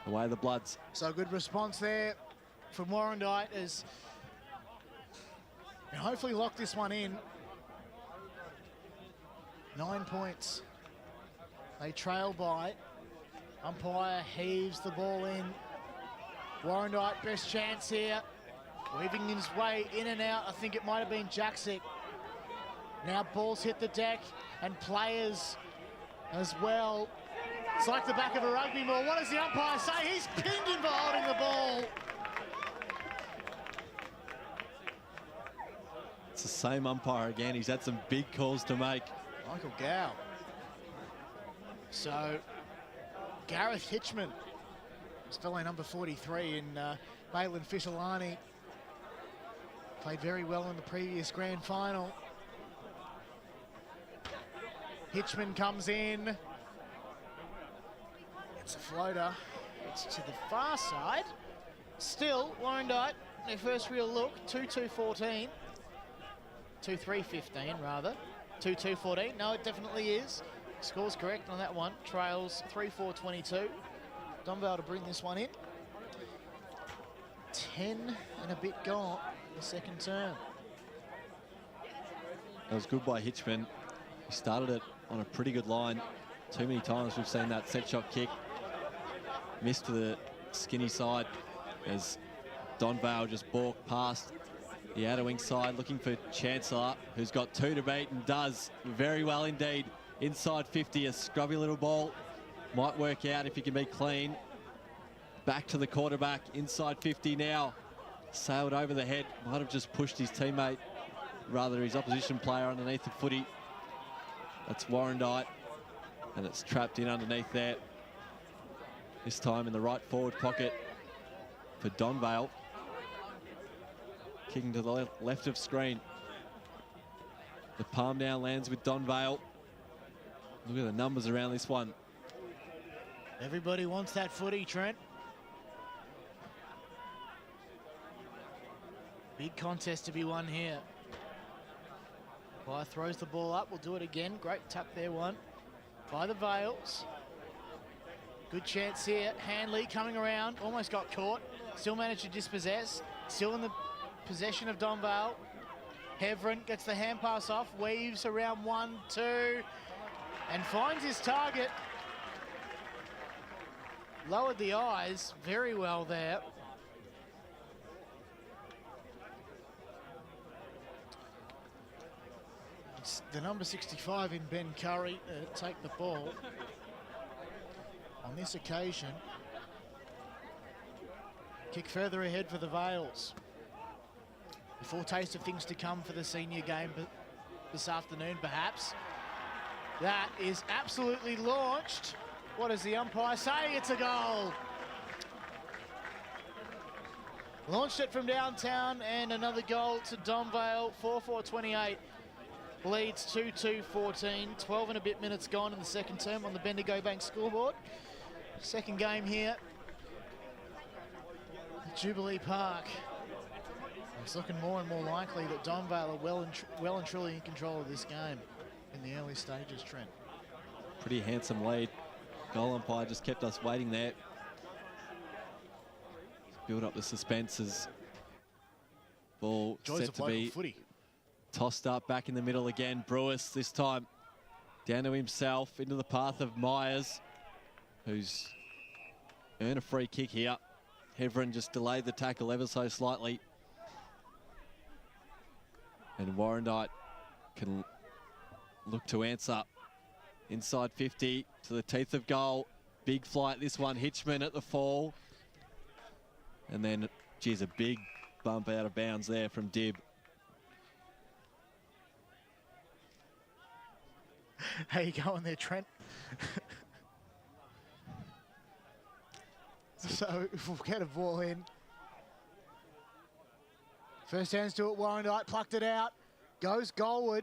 S3: Away the Bloods.
S1: So good response there from Warrandyte as and hopefully lock this one in. 9 points. They trail by. Umpire heaves the ball in. Warrandyte, best chance here. Weaving his way in and out. I think it might have been Jaksic. Now balls hit the deck and players as well. It's like the back of a rugby ball. What does the umpire say? He's pinned him for holding the ball.
S3: It's the same umpire again. He's had some big calls to make.
S1: Michael Gow. So Gareth Hitchman, his fellow number 43 in Balin Fishelani, played very well in the previous grand final. Hitchman comes in. It's a floater. It's to the far side. Still, Warrandyte, their first real look, 2-2-14. 2-3-15 rather. 2-2-14. No, it definitely is. Score's correct on that one. Trails 3-4-22. Donvale to bring this one in. 10 and a bit gone in the second term.
S3: That was good by Hitchman. He started it on a pretty good line. Too many times we've seen that set shot kick missed to the skinny side as Donvale just balked past the outer wing side, looking for Chancellor, who's got 2 to beat and does very well indeed. Inside 50, a scrubby little ball. Might work out if he can be clean. Back to the quarterback, inside 50 now. Sailed over the head, might have just pushed his teammate, rather his opposition player underneath the footy. That's Warrandyte, and it's trapped in underneath there. This time in the right forward pocket for Donvale. Kicking to the left of screen. The palm down lands with Donvale. Look at the numbers around this one.
S1: Everybody wants that footy, Trent. Big contest to be won here. By throws the ball up, we'll do it again. Great tap there, one by the Vales. Good chance here. Hanley coming around, almost got caught. Still managed to dispossess. Still in the possession of Donvale. Hevron gets the hand pass off, weaves around 1-2, and finds his target. Lowered the eyes very well there. It's the number 65 in Ben Curry take the ball. On this occasion, kick further ahead for the Vales. A foretaste of things to come for the senior game this afternoon, perhaps. That is absolutely launched. What does the umpire say? It's a goal. Launched it from downtown, and another goal to Donvale. 4-4-28 leads 2-2-14. 12 and a bit minutes gone in the second term on the Bendigo Bank scoreboard. Second game here at Jubilee Park. It's looking more and more likely that Donvale are well and truly in control of this game in the early stages, Trent.
S3: Pretty handsome lead. Goal umpire just kept us waiting there. Build up the suspense as ball set to be
S1: footy.
S3: Tossed up back in the middle again. Brewis this time down to himself into the path of Myers, who's earned a free kick here. Hevron just delayed the tackle ever so slightly. And Warrandyte can look to answer. Inside 50 to the teeth of goal. Big flight this one. Hitchman at the fall. And then, geez, a big bump out of bounds there from Dib.
S1: How you going there, Trent? So if we'll get a ball in. First hands to it, Warrandyte plucked it out. Goes goalward.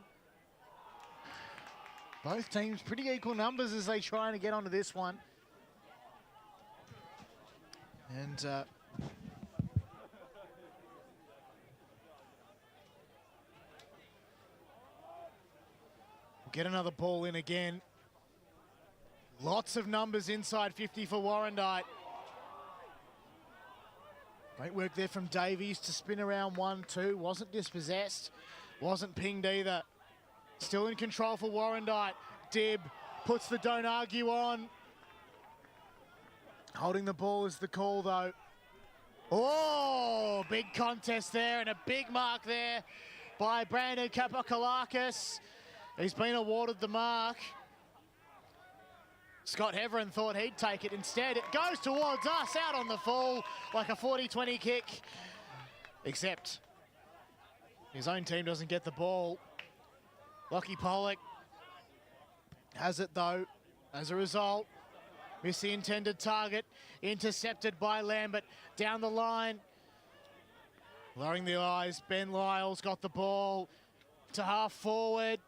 S1: Both teams pretty equal numbers as they try to get onto this one. And we'll get another ball in again. Lots of numbers inside 50 for Warrandyte. Great work there from Davies to spin around 1-2. Wasn't dispossessed. Wasn't pinged either. Still in control for Warrandyte. Dib puts the don't argue on. Holding the ball is the call though. Oh, big contest there and a big mark there by Brandon Kapokalakis. He's been awarded the mark. Scott Hevron thought he'd take it. Instead, it goes towards us out on the full like a 40-20 kick. Except his own team doesn't get the ball. Lockie Pollock has it though. As a result, miss the intended target, intercepted by Lambert. Down the line, lowering the eyes, Ben Lyle's got the ball to half forward.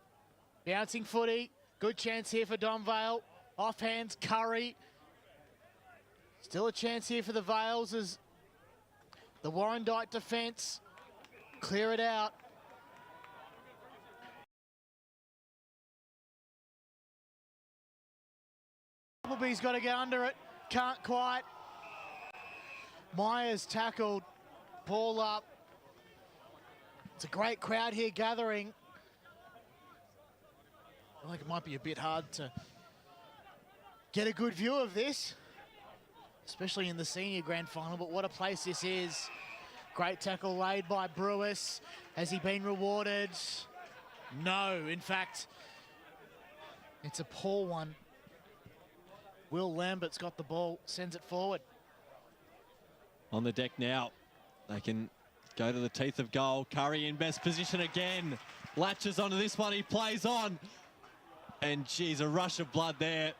S1: Bouncing footy, good chance here for Donvale. Off hands, Curry. Still a chance here for the Vales as the Warrandyte defence clear it out. Appleby's got to get under it, can't quite. Myers tackled, ball up. It's a great crowd here gathering. I think it might be a bit hard to get a good view of this, especially in the senior grand final, but what a place this is. Great tackle laid by Brewis. Has he been rewarded? No, in fact, it's a poor one. Will Lambert's got the ball, sends it forward.
S3: On the deck now, they can go to the teeth of goal. Curry in best position again. Latches onto this one, he plays on. And geez, a rush of blood there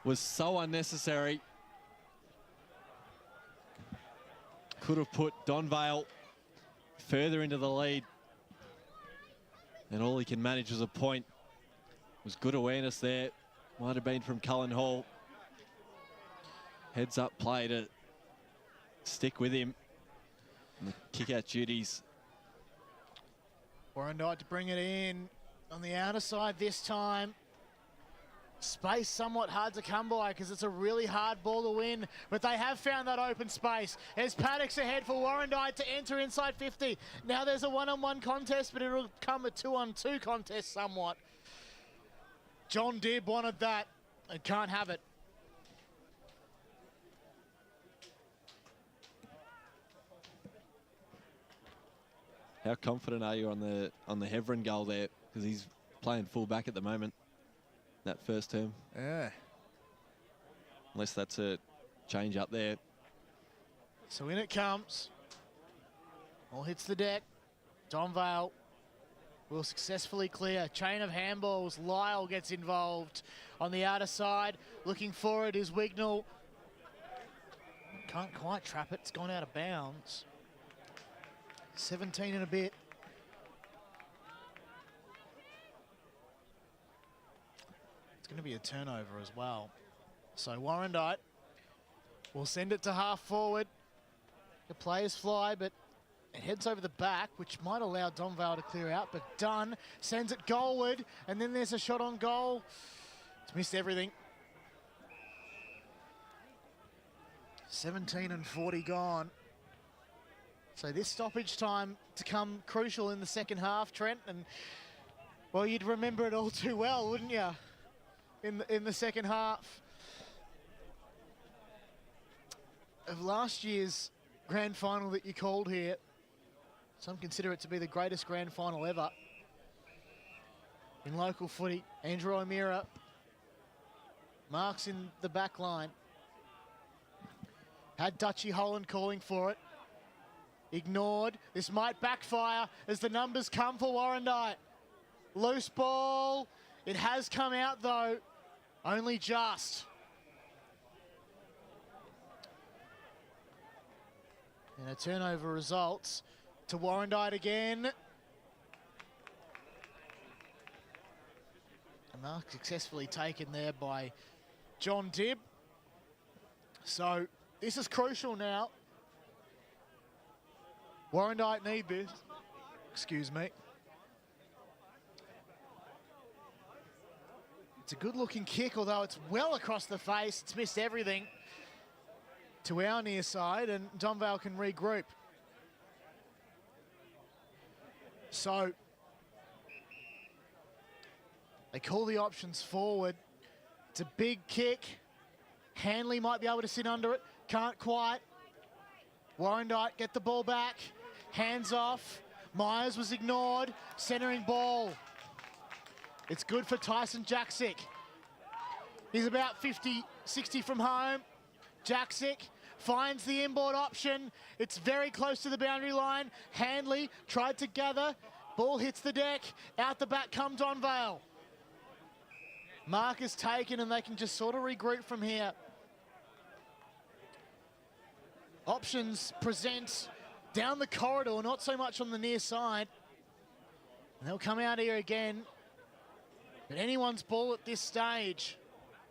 S3: was so unnecessary. Could have put Donvale further into the lead. And all he can manage was a point. It was good awareness there. Might have been from Cullen Hall. Heads up play to stick with him. And the kick-out duties.
S1: Warrandyte to bring it in on the outer side this time. Space somewhat hard to come by because it's a really hard ball to win, but they have found that open space. There's Paddocks ahead for Warrandyte to enter inside 50. Now there's a one-on-one contest, but it'll come a two-on-two contest somewhat. John Dibb wanted that and can't have it.
S3: How confident are you on the Heverin goal there? Because he's playing full back at the moment, that first term.
S1: Yeah.
S3: Unless that's a change up there.
S1: So in it comes. Ball hits the deck. Donvale will successfully clear. Chain of handballs. Lyle gets involved on the outer side. Looking for it is Wignall. Can't quite trap it. It's gone out of bounds. 17 and a bit. It's going to be a turnover as well. So Warrandyte will send it to half forward. The players fly, but it heads over the back, which might allow Donvale to clear out, but Dunn sends it goalward, and then there's a shot on goal. It's missed everything. 17 and 40 gone. So this stoppage time to come crucial in the second half, Trent, and well, you'd remember it all too well, wouldn't you? In the second half of last year's grand final that you called here. Some consider it to be the greatest grand final ever in local footy. Andrew O'Meara marks in the back line. Had Dutchy Holland calling for it. Ignored. This might backfire as the numbers come for Warrandyte. Loose ball. It has come out though. Only just. And a turnover results to Warrandyte again. A mark successfully taken there by John Dibb. So this is crucial now. Warrandyte need this. Excuse me. It's a good looking kick, although it's well across the face. It's missed everything to our near side, and Donvale can regroup. So they call the options forward. It's a big kick. Hanley might be able to sit under it. Can't quite. Warrandyte get the ball back. Hands off. Myers was ignored. Centering ball. It's good for Tyson Jaksic. He's about 50, 60 from home. Jaksic finds the inboard option. It's very close to the boundary line. Handley tried to gather. Ball hits the deck. Out the back comes Donvale. Mark is taken and they can just sort of regroup from here. Options present down the corridor, not so much on the near side. And they'll come out here again. But anyone's ball at this stage.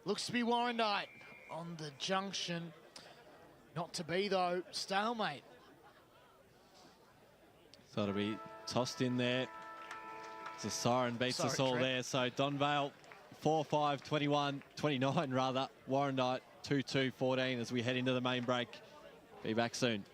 S1: Looks to be Warrandyte on the junction. Not to be, though. Stalemate.
S3: So it'll be tossed in there. The siren beats us all there. So Donvale 4-5, 21, 29 rather. Warrandyte 2-2, 14 as we head into the main break. Be back soon.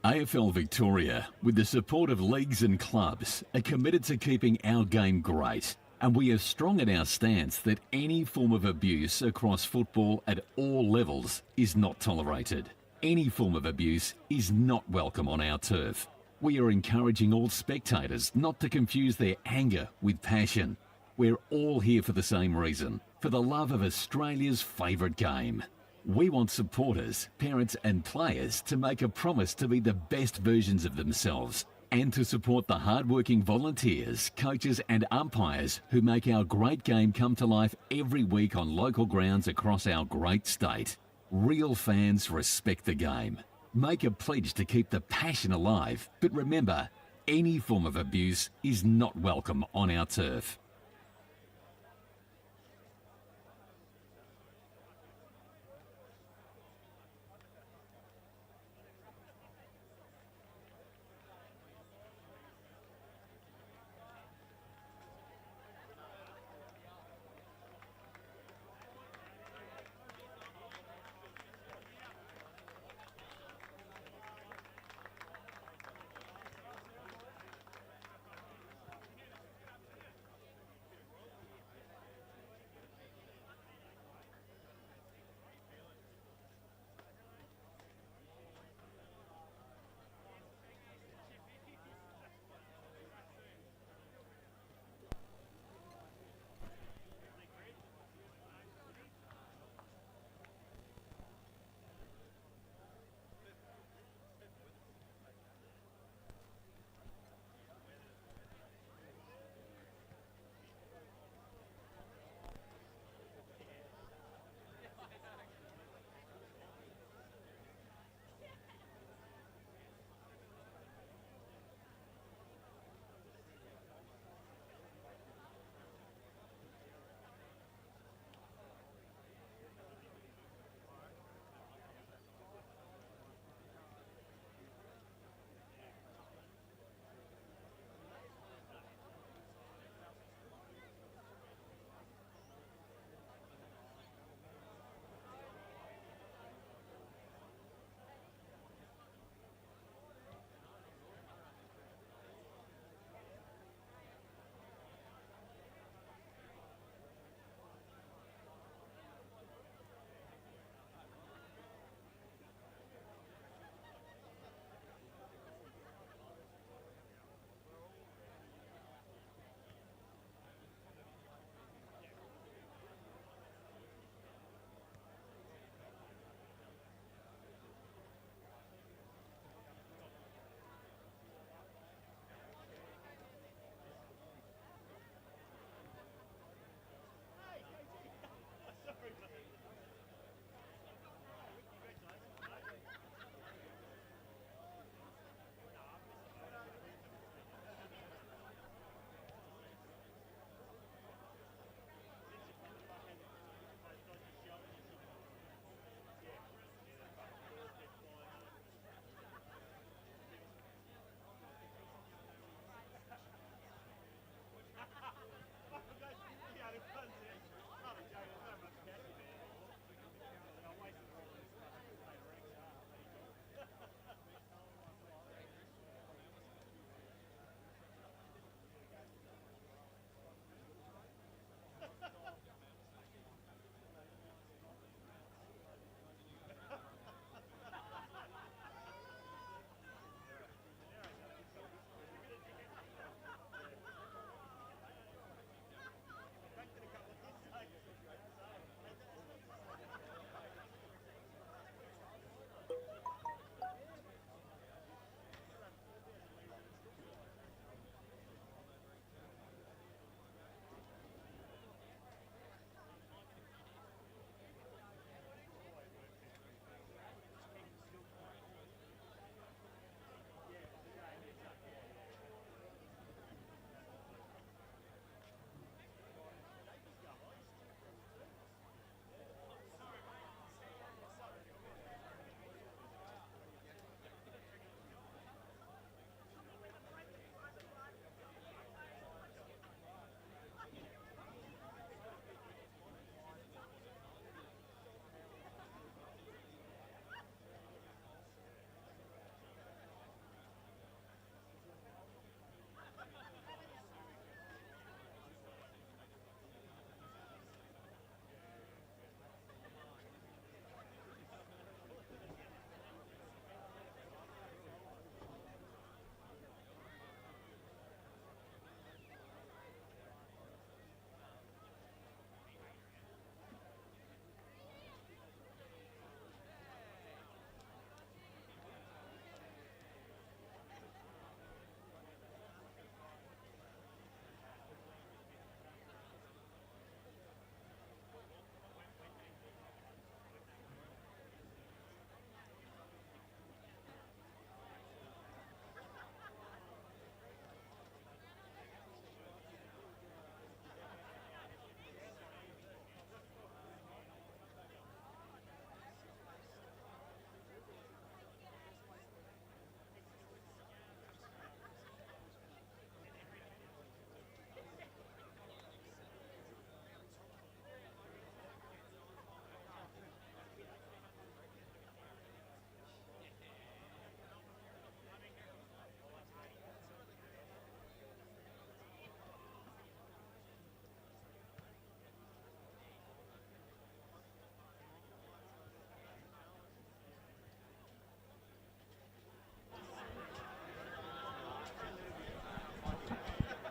S4: AFL Victoria, with the support of leagues and clubs, are committed to keeping our game great. And we are strong in our stance that any form of abuse across football at all levels is not tolerated. Any form of abuse is not welcome on our turf. We are encouraging all spectators not to confuse their anger with passion. We're all here for the same reason, for the love of Australia's favourite game. We want supporters, parents and players to make a promise to be the best versions of themselves and to support the hard-working volunteers, coaches and umpires who make our great game come to life every week on local grounds across our great state. Real fans respect the game. Make a pledge to keep the passion alive, but remember, any form of abuse is not welcome on our turf.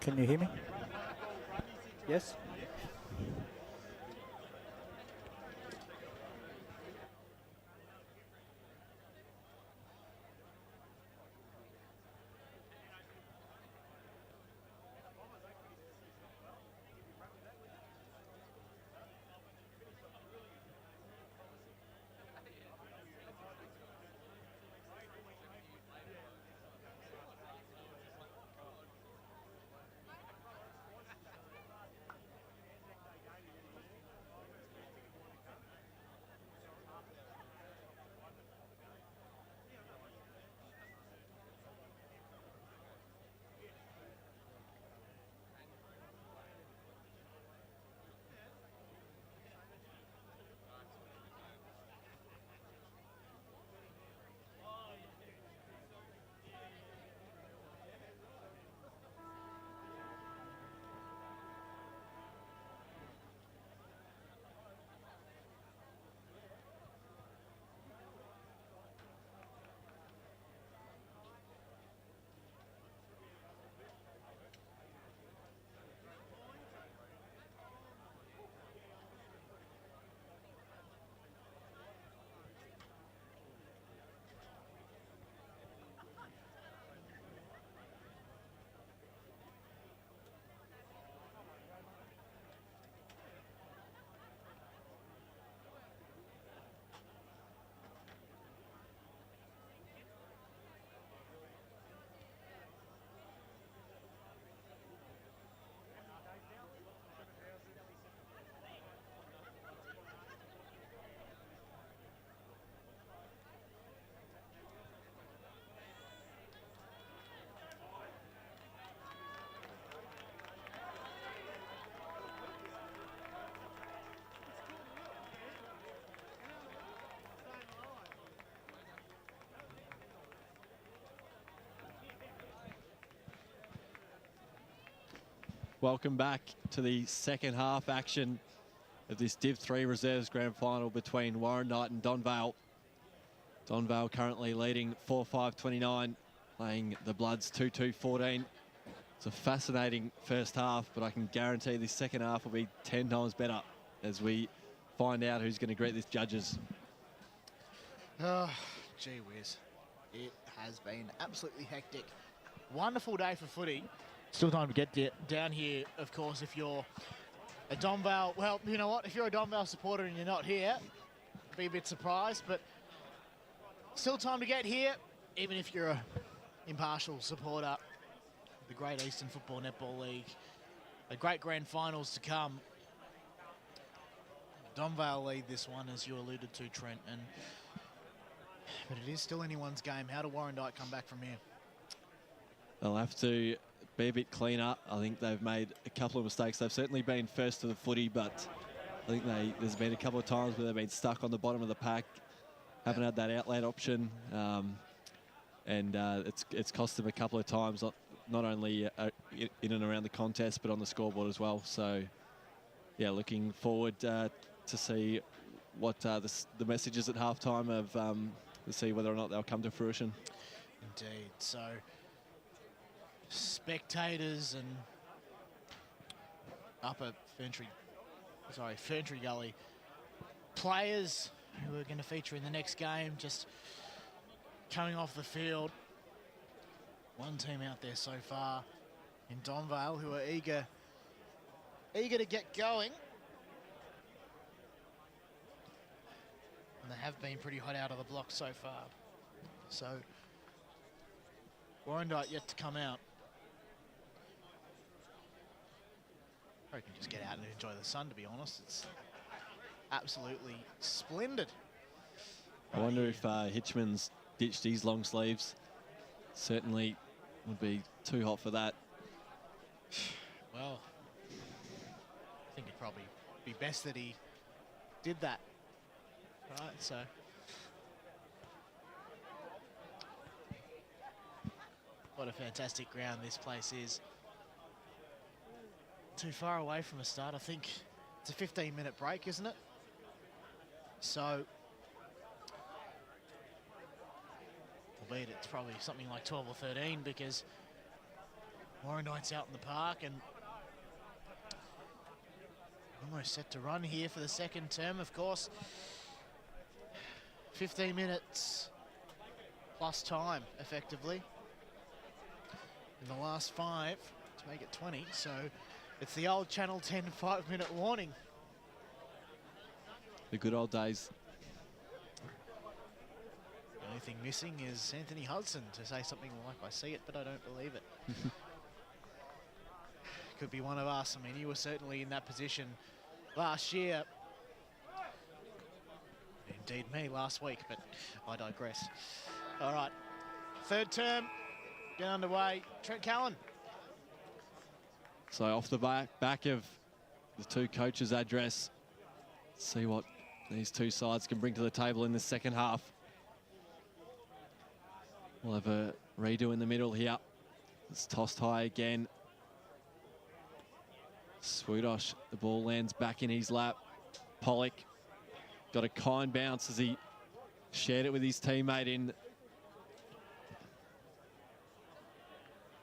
S5: Can you hear me? Yes?
S3: Welcome back to the second half action of this Div 3 Reserves Grand Final between Warrandyte and Donvale. Donvale currently leading 4-5-29, playing the Bloods 2-2-14. It's a fascinating first half, but I can guarantee this second half will be 10 times better as we find out who's going to greet these judges.
S6: Oh, gee whiz. It has been absolutely hectic. Wonderful day for footy. Still time to get down here, of course, if you're a Donvale. Well, you know what? If you're a Donvale supporter and you're not here, be a bit surprised, but still time to get here, even if you're a impartial supporter of the Great Eastern Football Netball League. A great grand finals to come. Donvale lead this one, as you alluded to, Trent, but it is still anyone's game. How do Warrandyte come back from here?
S3: They'll have to be a bit cleaner. I think they've made a couple of mistakes. They've certainly been first to the footy, but I think there's been a couple of times where they've been stuck on the bottom of the pack, haven't had that outlet option, and it's cost them a couple of times, not only in and around the contest, but on the scoreboard as well. So, yeah, looking forward to see what the messages at halftime of to see whether or not they'll come to fruition.
S6: Indeed. So, spectators and upper Ferntree Gully players who are going to feature in the next game just coming off the field. One team out there so far in Donvale who are eager to get going. And they have been pretty hot out of the block so far. So Warrandyte yet to come out. Or you can just get out and enjoy the sun, to be honest. It's absolutely splendid.
S3: I wonder if Hitchman's ditched his long sleeves. Certainly would be too hot for that.
S6: Well, I think it'd probably be best that he did that. Right, so. What a fantastic ground this place is. Too far away from a start. I think it's a 15-minute break, isn't it? So, albeit it's probably something like 12 or 13, because Warrandyte's out in the park and almost set to run here for the second term, of course. 15 minutes plus time, effectively. In the last 5 to make it 20, so it's the old Channel 10 5-minute warning.
S3: The good old days.
S6: The only thing missing is Anthony Hudson to say something like, I see it, but I don't believe it. Could be one of us. I mean, he was certainly in that position last year. Indeed me last week, but I digress. All right, third term, get underway. Trent Callan.
S3: So off the back of the two coaches' address, see what these two sides can bring to the table in the second half. We'll have a redo in the middle here. It's tossed high again. Swoodosh, the ball lands back in his lap. Pollock got a kind bounce as he shared it with his teammate in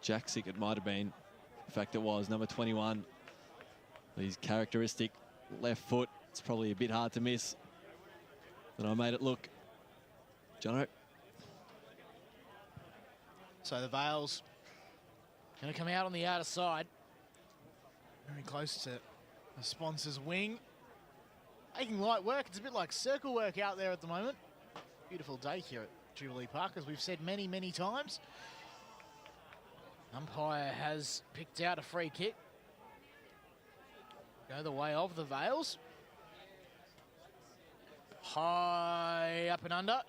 S3: Jaksic, it might have been. In fact, it was number 21. His characteristic left foot. It's probably a bit hard to miss, but I made it look. Jono.
S6: So the Vale's going to come out on the outer side. Very close to the sponsor's wing. Making light work. It's a bit like circle work out there at the moment. Beautiful day here at Jubilee Park, as we've said many, many times. Umpire has picked out a free kick. Go the way of the Vales. High up and under.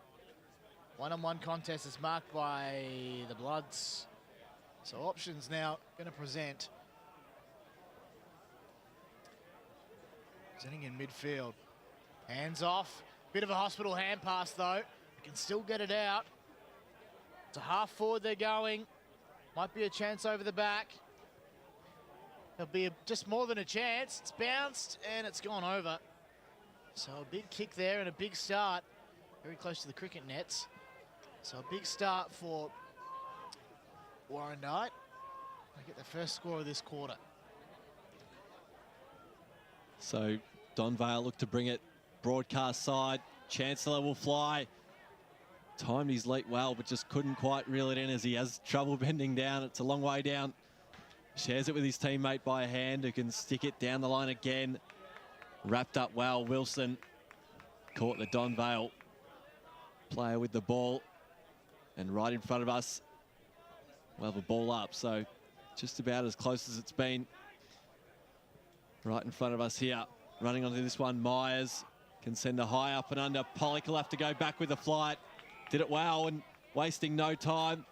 S6: One-on-one contest is marked by the Bloods. So options now going to present. Presenting in midfield. Hands off. Bit of a hospital hand pass though. Can still get it out. To half forward they're going. Might be a chance over the back. There'll be just more than a chance. It's bounced and it's gone over. So a big kick there and a big start. Very close to the cricket nets. So a big start for Warrandyte. They get the first score of this quarter.
S3: So Donvale look to bring it broadcast side. Chancellor will fly. Timed his leap well, but just couldn't quite reel it in as he has trouble bending down. It's a long way down. Shares it with his teammate by a hand who can stick it down the line again. Wrapped up well. Wilson caught the Donvale player with the ball. And right in front of us, we'll have a ball up. So just about as close as it's been. Right in front of us here. Running onto this one, Myers can send a high up and under. Pollock will have to go back with the flight. Did it well and wasting no time.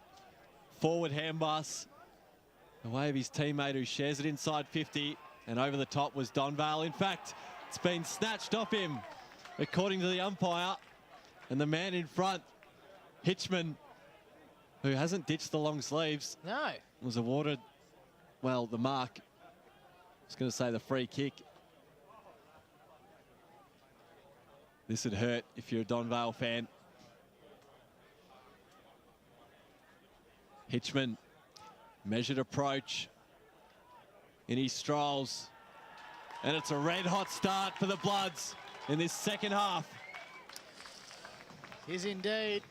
S3: Forward hand pass. Away of his teammate who shares it inside 50. And over the top was Donvale. In fact, it's been snatched off him, according to the umpire. And the man in front, Hitchman, who hasn't ditched the long sleeves,
S6: No.
S3: was awarded, well, the mark. I was going to say the free kick. This would hurt if you're a Donvale fan. Hitchman, measured approach. In he strolls. And it's a red-hot start for the Bloods in this second half.
S6: Is indeed.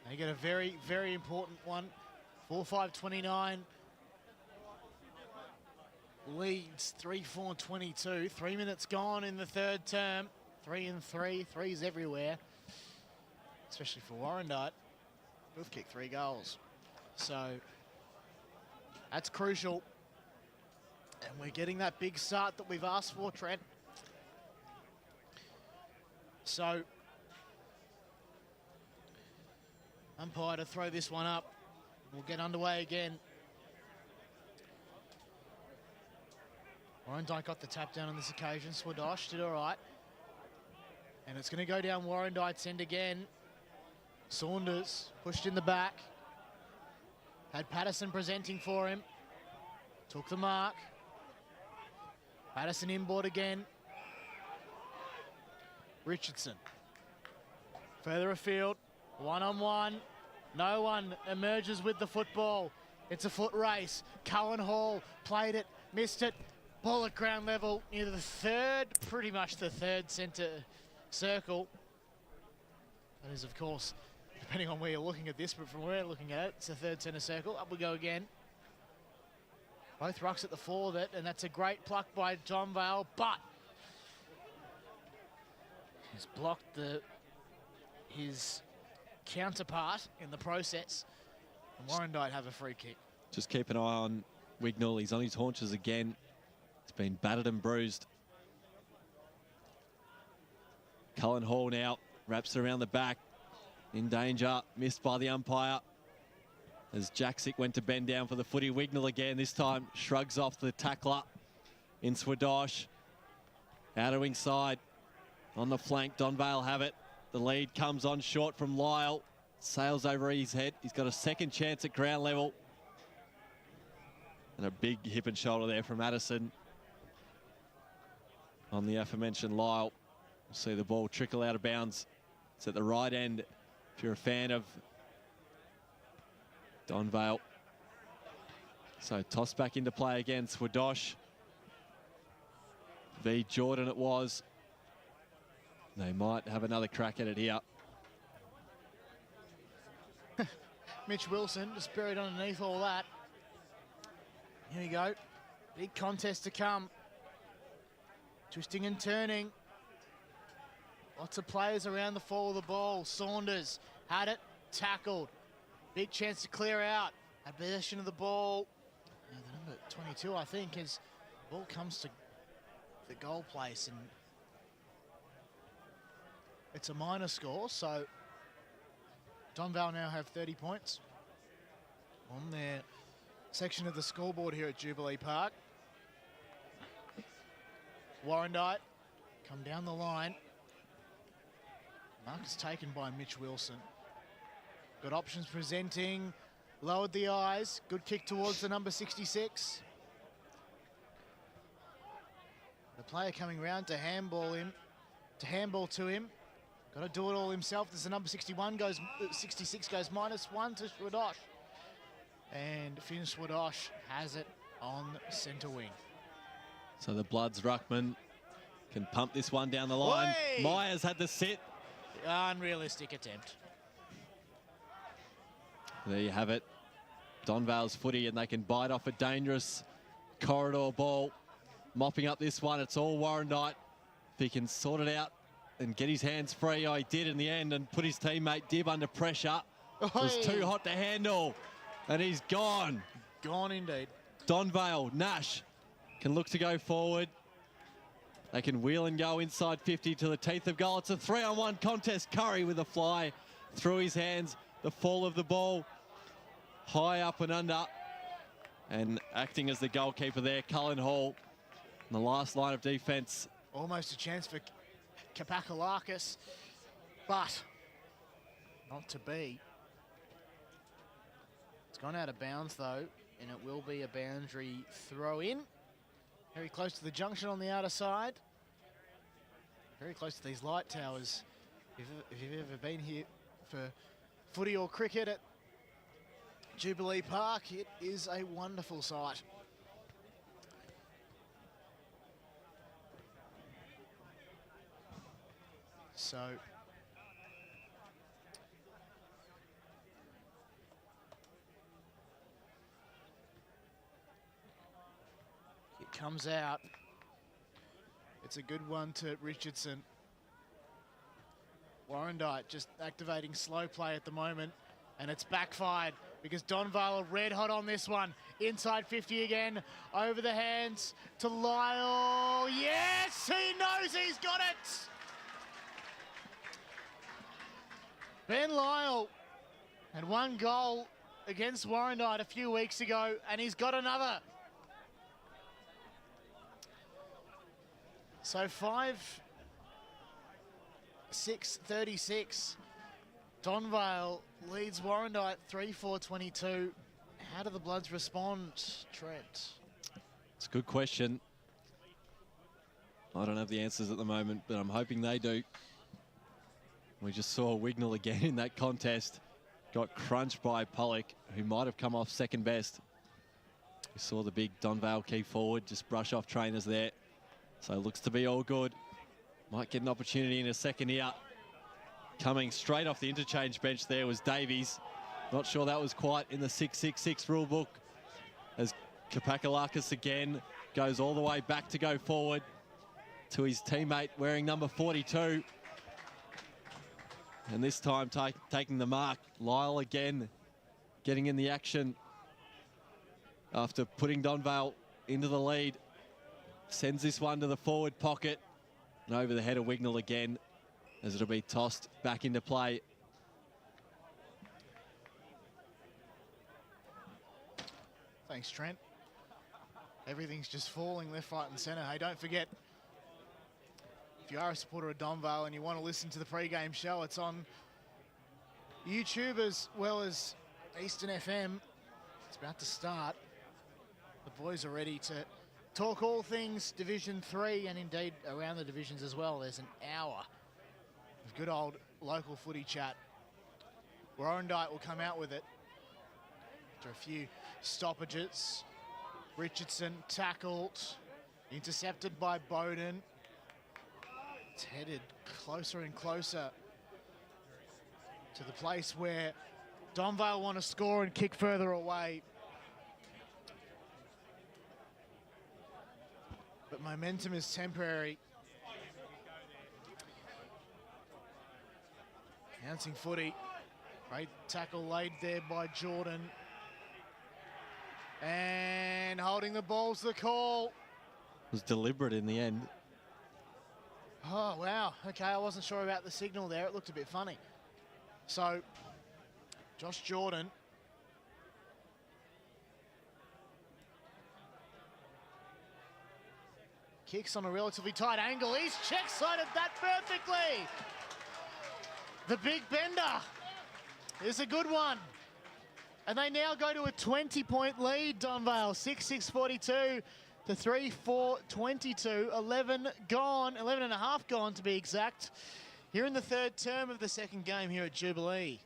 S6: They get a very, very important one. 4-5-29. Leads 3-4-22. 3 minutes gone in the third term. 3 and 3. Threes everywhere. Especially for Warrandyte. Both kicked 3 goals. So that's crucial. And we're getting that big start that we've asked for, Trent. So umpire to throw this one up. We'll get underway again. Warrandyte got the tap down on this occasion. Swadosh did all right. And it's going to go down Warrandyte's end again. Saunders pushed in the back. Had Patterson presenting for him. Took the mark. Patterson inboard again. Richardson. Further afield. One-on-one. No one emerges with the football. It's a foot race. Cullen Hall played it, missed it. Ball at ground level near the third, pretty much the third centre circle. That is, of course, depending on where you're looking at this, but from where we're looking at it, it's the third centre circle. Up we go again. Both rucks at the fore of it, and that's a great pluck by Donvale, but he's blocked his counterpart in the process. And Warrandyte have a free kick.
S3: Just keep an eye on Wignall. He's on his haunches again. He's been battered and bruised. Cullen Hall now wraps around the back. In danger, missed by the umpire. As Jaksic went to bend down for the footy. Wignall again, this time shrugs off the tackler in Swadosh. Outer wing side on the flank. Donvale have it. The lead comes on short from Lyle. Sails over his head. He's got a second chance at ground level. And a big hip and shoulder there from Addison on the aforementioned Lyle. We'll see the ball trickle out of bounds. It's at the right end if you're a fan of Donvale. So toss back into play again. Swadosh v Jordan it was. They might have another crack at it here.
S6: Mitch Wilson just buried underneath all that. Here we go. Big contest to come. Twisting and turning. Lots of players around the fall of the ball. Saunders had it, tackled. Big chance to clear out. Had possession of the ball. Now the number 22, I think, as the ball comes to the goal place, and it's a minor score, so Donvale now have 30 points on their section of the scoreboard here at Jubilee Park. Warrandyte come down the line. Mark is taken by Mitch Wilson. Got options presenting, lowered the eyes, good kick towards the number 66. The player coming round to handball to him. Got to do it all himself. There's the number 66 goes -1 to Swadosh. And Finn Swadosh has it on centre wing.
S3: So the Bloods ruckman can pump this one down the line.
S6: Oi!
S3: Myers had the sit.
S6: Unrealistic attempt.
S3: There you have it. Donvale's footy, and they can bite off a dangerous corridor ball. Mopping up this one, it's all Warrandyte. If he can sort it out and get his hands free, he did in the end, and put his teammate Dib under pressure. It was too hot to handle, and he's gone.
S6: Gone indeed.
S3: Donvale, Nash can look to go forward. They can wheel and go inside 50 to the teeth of goal. It's a 3-on-1 contest. Curry with a fly through his hands. The fall of the ball high up and under. And acting as the goalkeeper there, Cullen Hall. In the last line of defence.
S6: Almost a chance for Kapakalakis, but not to be. It's gone out of bounds though, and it will be a boundary throw in. Very close to the junction on the outer side. Very close to these light towers. If you've ever been here for footy or cricket at Jubilee Park, it is a wonderful sight. So it comes out. It's a good one to Richardson. Warrandyte just activating slow play at the moment, and it's backfired because Donvale are red hot on this one. Inside 50 again, over the hands to Lyle. Yes, he knows he's got it. Ben Lyle had one goal against Warrandyte a few weeks ago, and he's got another. So 5-6-36. Donvale leads Warrandyte 3-4-22. How do the Bloods respond, Trent?
S3: It's a good question. I don't have the answers at the moment, but I'm hoping they do. We just saw Wignall again in that contest. got crunched by Pollock, who might have come off second best. We saw the big Donvale key forward just brush off trainers there. So it looks to be all good. Might get an opportunity in a second here. Coming straight off the interchange bench there was Davies. Not sure that was quite in the 666 rule book, as Kapakalakis again goes all the way back to go forward to his teammate wearing number 42. And this time taking the mark. Lyle again getting in the action after putting Donvale into the lead. Sends this one to the forward pocket and over the head of Wignall again, as it'll be tossed back into play.
S6: Thanks, Trent. Everything's just falling left, right and centre. Hey, don't forget, if you are a supporter of Donvale and you want to listen to the pre-game show, it's on YouTube as well as Eastern FM. It's about to start. The boys are ready to talk all things Division 3 and indeed around the divisions as well. There's an hour of good old local footy chat. Warrandyte will come out with it after a few stoppages. Richardson tackled, intercepted by Bowden. It's headed closer and closer to the place where Donvale want to score and kick further away. But momentum is temporary. Bouncing footy. Great tackle laid there by Jordan. And holding the ball's the call.
S3: It was deliberate in the end.
S6: Oh, wow. Okay, I wasn't sure about the signal there. It looked a bit funny. So, Josh Jordan. Kicks on a relatively tight angle. He's check-sided that perfectly. The big bender is a good one. And they now go to a 20-point lead, Donvale. 6-6-42 to 3-4-22. 11 gone, 11 and a half gone to be exact. Here in the third term of the second game here at Jubilee.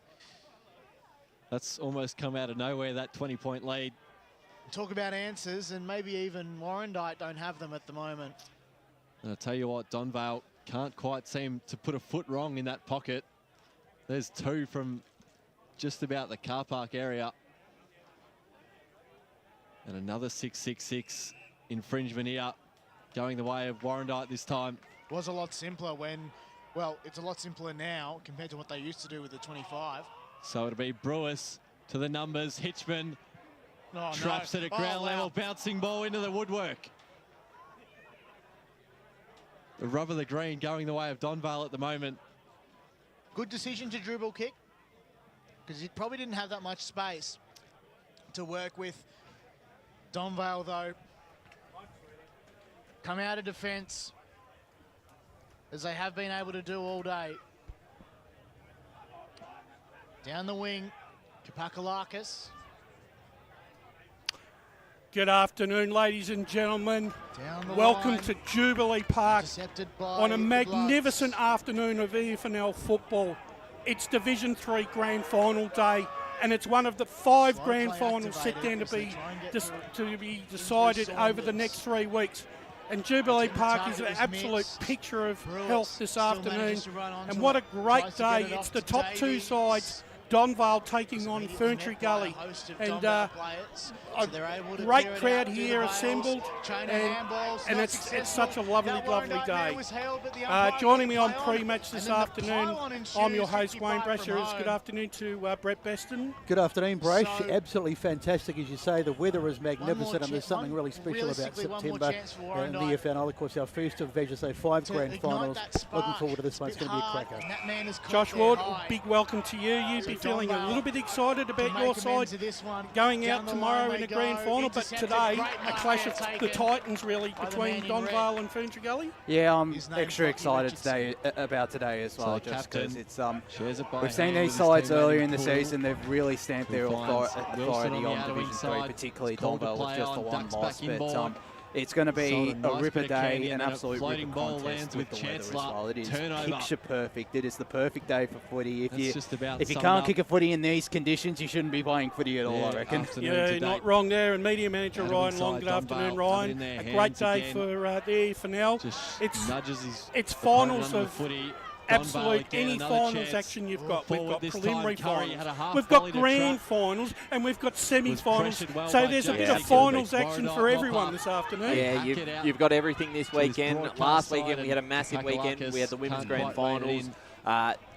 S3: That's almost come out of nowhere, that 20-point lead.
S6: Talk about answers, and maybe even Warrandyte don't have them at the moment.
S3: And I'll tell you what, Donvale can't quite seem to put a foot wrong in that pocket. There's two from just about the car park area. And another 666 infringement here, going the way of Warrandyte this time.
S6: Was a lot simpler when, well, it's a lot simpler now compared to what they used to do with the 25.
S3: So it'll be Brewis to the numbers. Hitchman traps it at ground level, bouncing ball into the woodwork. The rub of the green going the way of Donvale at the moment.
S6: Good decision to dribble kick, because he probably didn't have that much space to work with. Donvale, though, come out of defence, as they have been able to do all day. Down the wing, Kapakalakis.
S7: Good afternoon, ladies and gentlemen. Welcome to Jubilee Park on a magnificent afternoon of EFNL football. It's Division 3 Grand Final day, and it's one of the 5 Grand Finals set down to be decided over the next 3 weeks. And Jubilee Park is an absolute picture of health this afternoon. And what a great day. It's the top 2 sides. Donvale taking on Ferntree Gully, and a great crowd here assembled, and it's such a lovely day. Joining me on pre-match this afternoon, I'm your host Wayne Brasher. Good afternoon to Brett Beston.
S5: Good afternoon, Brash. Absolutely fantastic, as you say. The weather is magnificent, and there's something really special about September and the EFNL. Of course, our first of, as you say, 5 Grand Finals. Looking forward to this one. It's going to be a cracker.
S6: Josh
S7: Ward, big welcome to you. You'd be feeling a little bit excited about your side going out tomorrow in a grand final, but today a clash of the Titans really between Donvale and Ferntree Gully.
S8: Yeah, I'm extra excited about today as well, just because it's we've seen these sides earlier in the season. They've really stamped their authority on Division 3, particularly Donvale with just the one loss. But It's going to be a
S3: nice
S8: ripper
S3: bit of
S8: day,
S3: candy
S8: an
S3: and then a
S8: absolute
S3: floating
S8: ripper
S3: ball
S8: contest
S3: lands with
S8: the weather as
S3: Chancellor.
S8: well. It is
S3: Turnover.
S8: picture perfect. It is the perfect day for footy. If you
S3: summed
S8: can't
S3: up.
S8: kick a footy in these conditions, you shouldn't be playing footy at all, I reckon.
S7: Yeah, not wrong there. And media manager Ryan Long, good afternoon, Ryan. A great day for the EFNL. It's finals of absolute any finals action you've got. We've got preliminary finals, we've got grand finals, and we've got semi-finals. So there's a bit of finals action for everyone this afternoon.
S9: Yeah, you've got everything this weekend. Last weekend we had a massive weekend. We had the women's grand finals.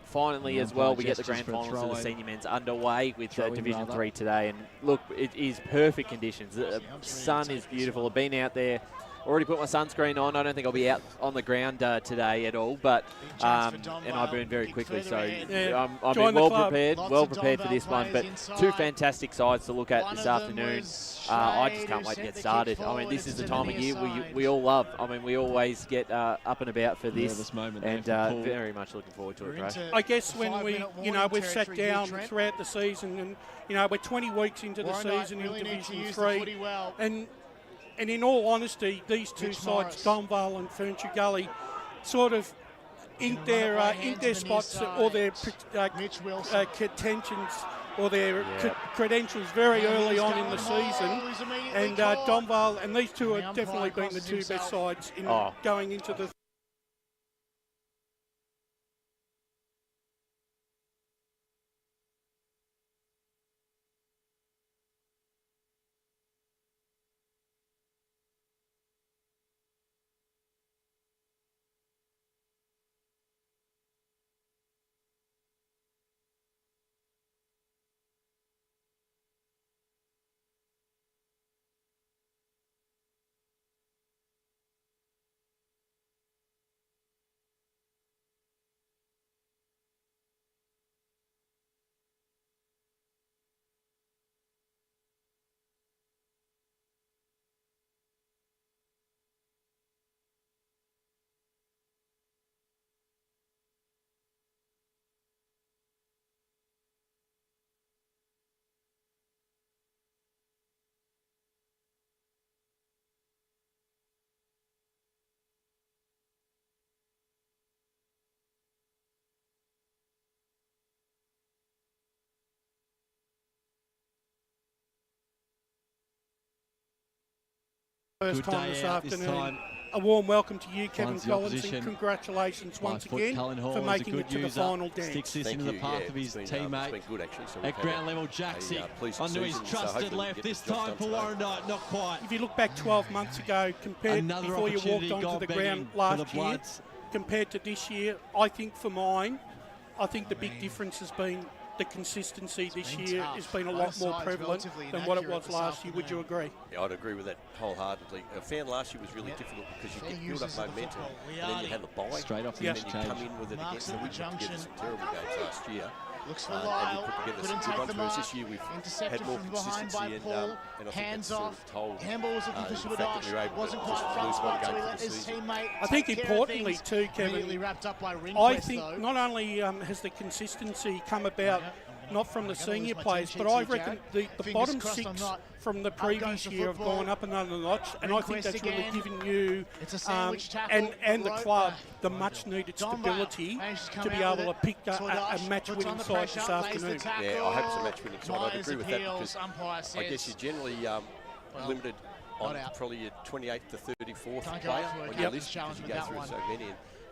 S9: Finally, as well, we get the grand finals of the senior men's underway with Division 3 today. And look, it is perfect conditions. The sun is beautiful. I've been out there. Already put my sunscreen on. I don't think I'll be out on the ground today at all, but and I burn very quickly, so I'm well prepared for this one. But two fantastic sides to look at this afternoon. I just can't wait to get started. I mean, this is the time of year we all love. I mean, we always get up and about for this moment, and very much looking forward to it, Ray.
S7: I guess when we've sat down throughout the season, and we're 20 weeks into the season in Division 3, and in all honesty, these two sides, Donvale and Furniture Gully, sort of inked their spots or their contentions or their credentials very early on in the season. And Donvale and these two have definitely been the two best sides in going into the first time this afternoon. A warm welcome to you, Kevin Collins, and congratulations once again for making it to the final dance.
S3: Sticks this into the path of his teammate. At ground level, Jaxie onto his trusted left. This time for Warrandyte, not quite.
S7: If you look back 12 months ago, compared before you walked onto the ground last year, compared to this year, I think the big difference has been the consistency this year has been a lot more prevalent than what it was last year. Would you agree?
S10: Yeah, I'd agree with that wholeheartedly. I found last year was really difficult because you get build up momentum and then you have a bye.
S3: Straight off the
S10: and then you come in with it against the Witch put together some terrible games last year.
S6: Looks for
S10: and
S6: Lyle,
S10: we put together some good ones. This year we've had more consistency and I think that's sort of told
S6: handball was looking for
S10: the fact that we were able
S6: wasn't
S10: to
S6: quite
S10: lose one game
S6: let
S10: for the
S6: his
S10: season.
S6: teammate
S7: I think importantly too, Kevin,
S6: wrapped up by
S7: I think not only has the consistency come about not from the senior players, but I reckon the bottom six from the previous year have gone up another notch, and I think that's really given you and the club the much needed stability to be able to pick a match-winning side this afternoon.
S10: Yeah, I hope it's a match-winning side. I'd agree with that because I guess you're generally limited on probably your 28th to 34th player on your list because you go through so many.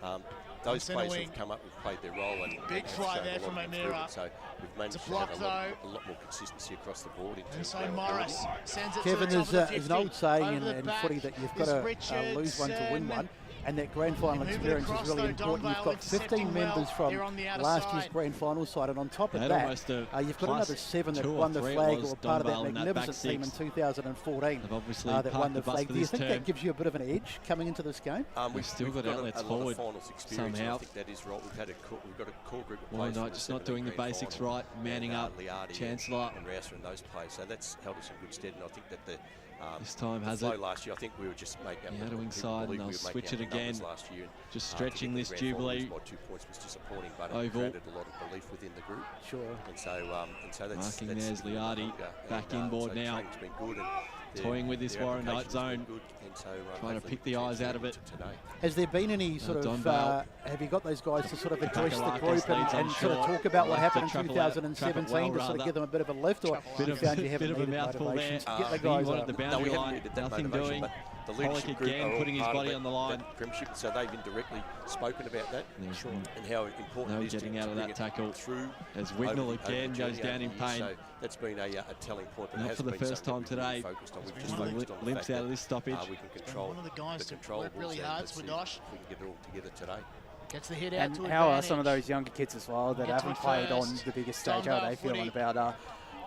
S10: And, those players who've come up and played their role and
S6: big fly there from O'Meara.
S10: So we've managed to have a lot more consistency across the board.
S6: And so Morris sends it
S5: Kevin, there's an old saying in footy that you've got to lose one to win one. And that grand final experience is really important. You've got 15 members from last year's grand final side, and on top of that, you've got another 7 that won the flag or part of that magnificent team in 2014 that won the flag. Do you think that gives you a bit of an edge coming into this game?
S3: We've still got outlets forward somehow.
S10: I think that is right. We've got a core group of
S3: players.
S10: Warrandyte
S3: just not doing the basics right, manning up, Chancellor
S10: and Rouser and those players. So that's held us in good stead, and I think that
S3: this time has it.
S10: Last year, I think we were just making
S3: the outer inside, and they'll switch it again.
S10: Last year,
S3: just stretching this Jubilee.
S10: 2 points was disappointing, but
S3: Oval.
S10: it created a lot of belief within the group.
S5: Sure.
S10: And so that's
S3: marking there's Liardi back inboard now.
S10: Training's been good, and
S3: toying with this Warrandyte zone, trying to pick the eyes out of it.
S5: Has there been any sort of, have you got those guys to sort of address the group and sort of talk about what happened in 2017 to sort of give them a bit of a lift, or you found you haven't needed motivation to get the guys up?
S3: The boundary line, nothing doing.
S10: The leadership group
S3: again putting his body on the line.
S10: Premiership, so they've indirectly spoken about that and how important it is
S3: getting out of that tackle
S10: through
S3: as Wignall again goes down in pain.
S10: So that's been a telling point. But
S3: not for the first time today. Limps out of this stoppage.
S10: We can control
S6: one of the guys to work really hard, Swadosh.
S10: We can get it all together today.
S6: Gets the hit out to
S8: advantage. How are some of those younger kids as well that haven't played on the biggest stage? How are they feeling about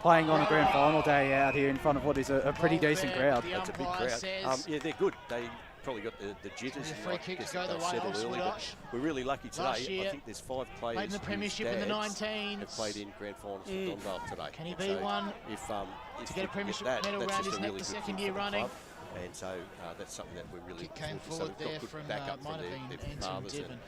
S8: playing on a grand final day out here in front of what is a pretty decent crowd?
S10: It's a big crowd. Yeah, they're good. They probably got the jitters.
S6: The free kicks go the way of Swadosh.
S10: We're really lucky today. I think there's 5 players
S6: played in the Premiership in the 19s.
S10: Have played in grand finals for Donvale today.
S6: Can he be one
S10: if
S6: to get a Premiership medal around his neck the second year running?
S10: And so that's something that we're really
S6: came forward there from
S10: backup
S6: might
S10: from
S6: have been
S10: their fathers
S6: Devon.
S10: And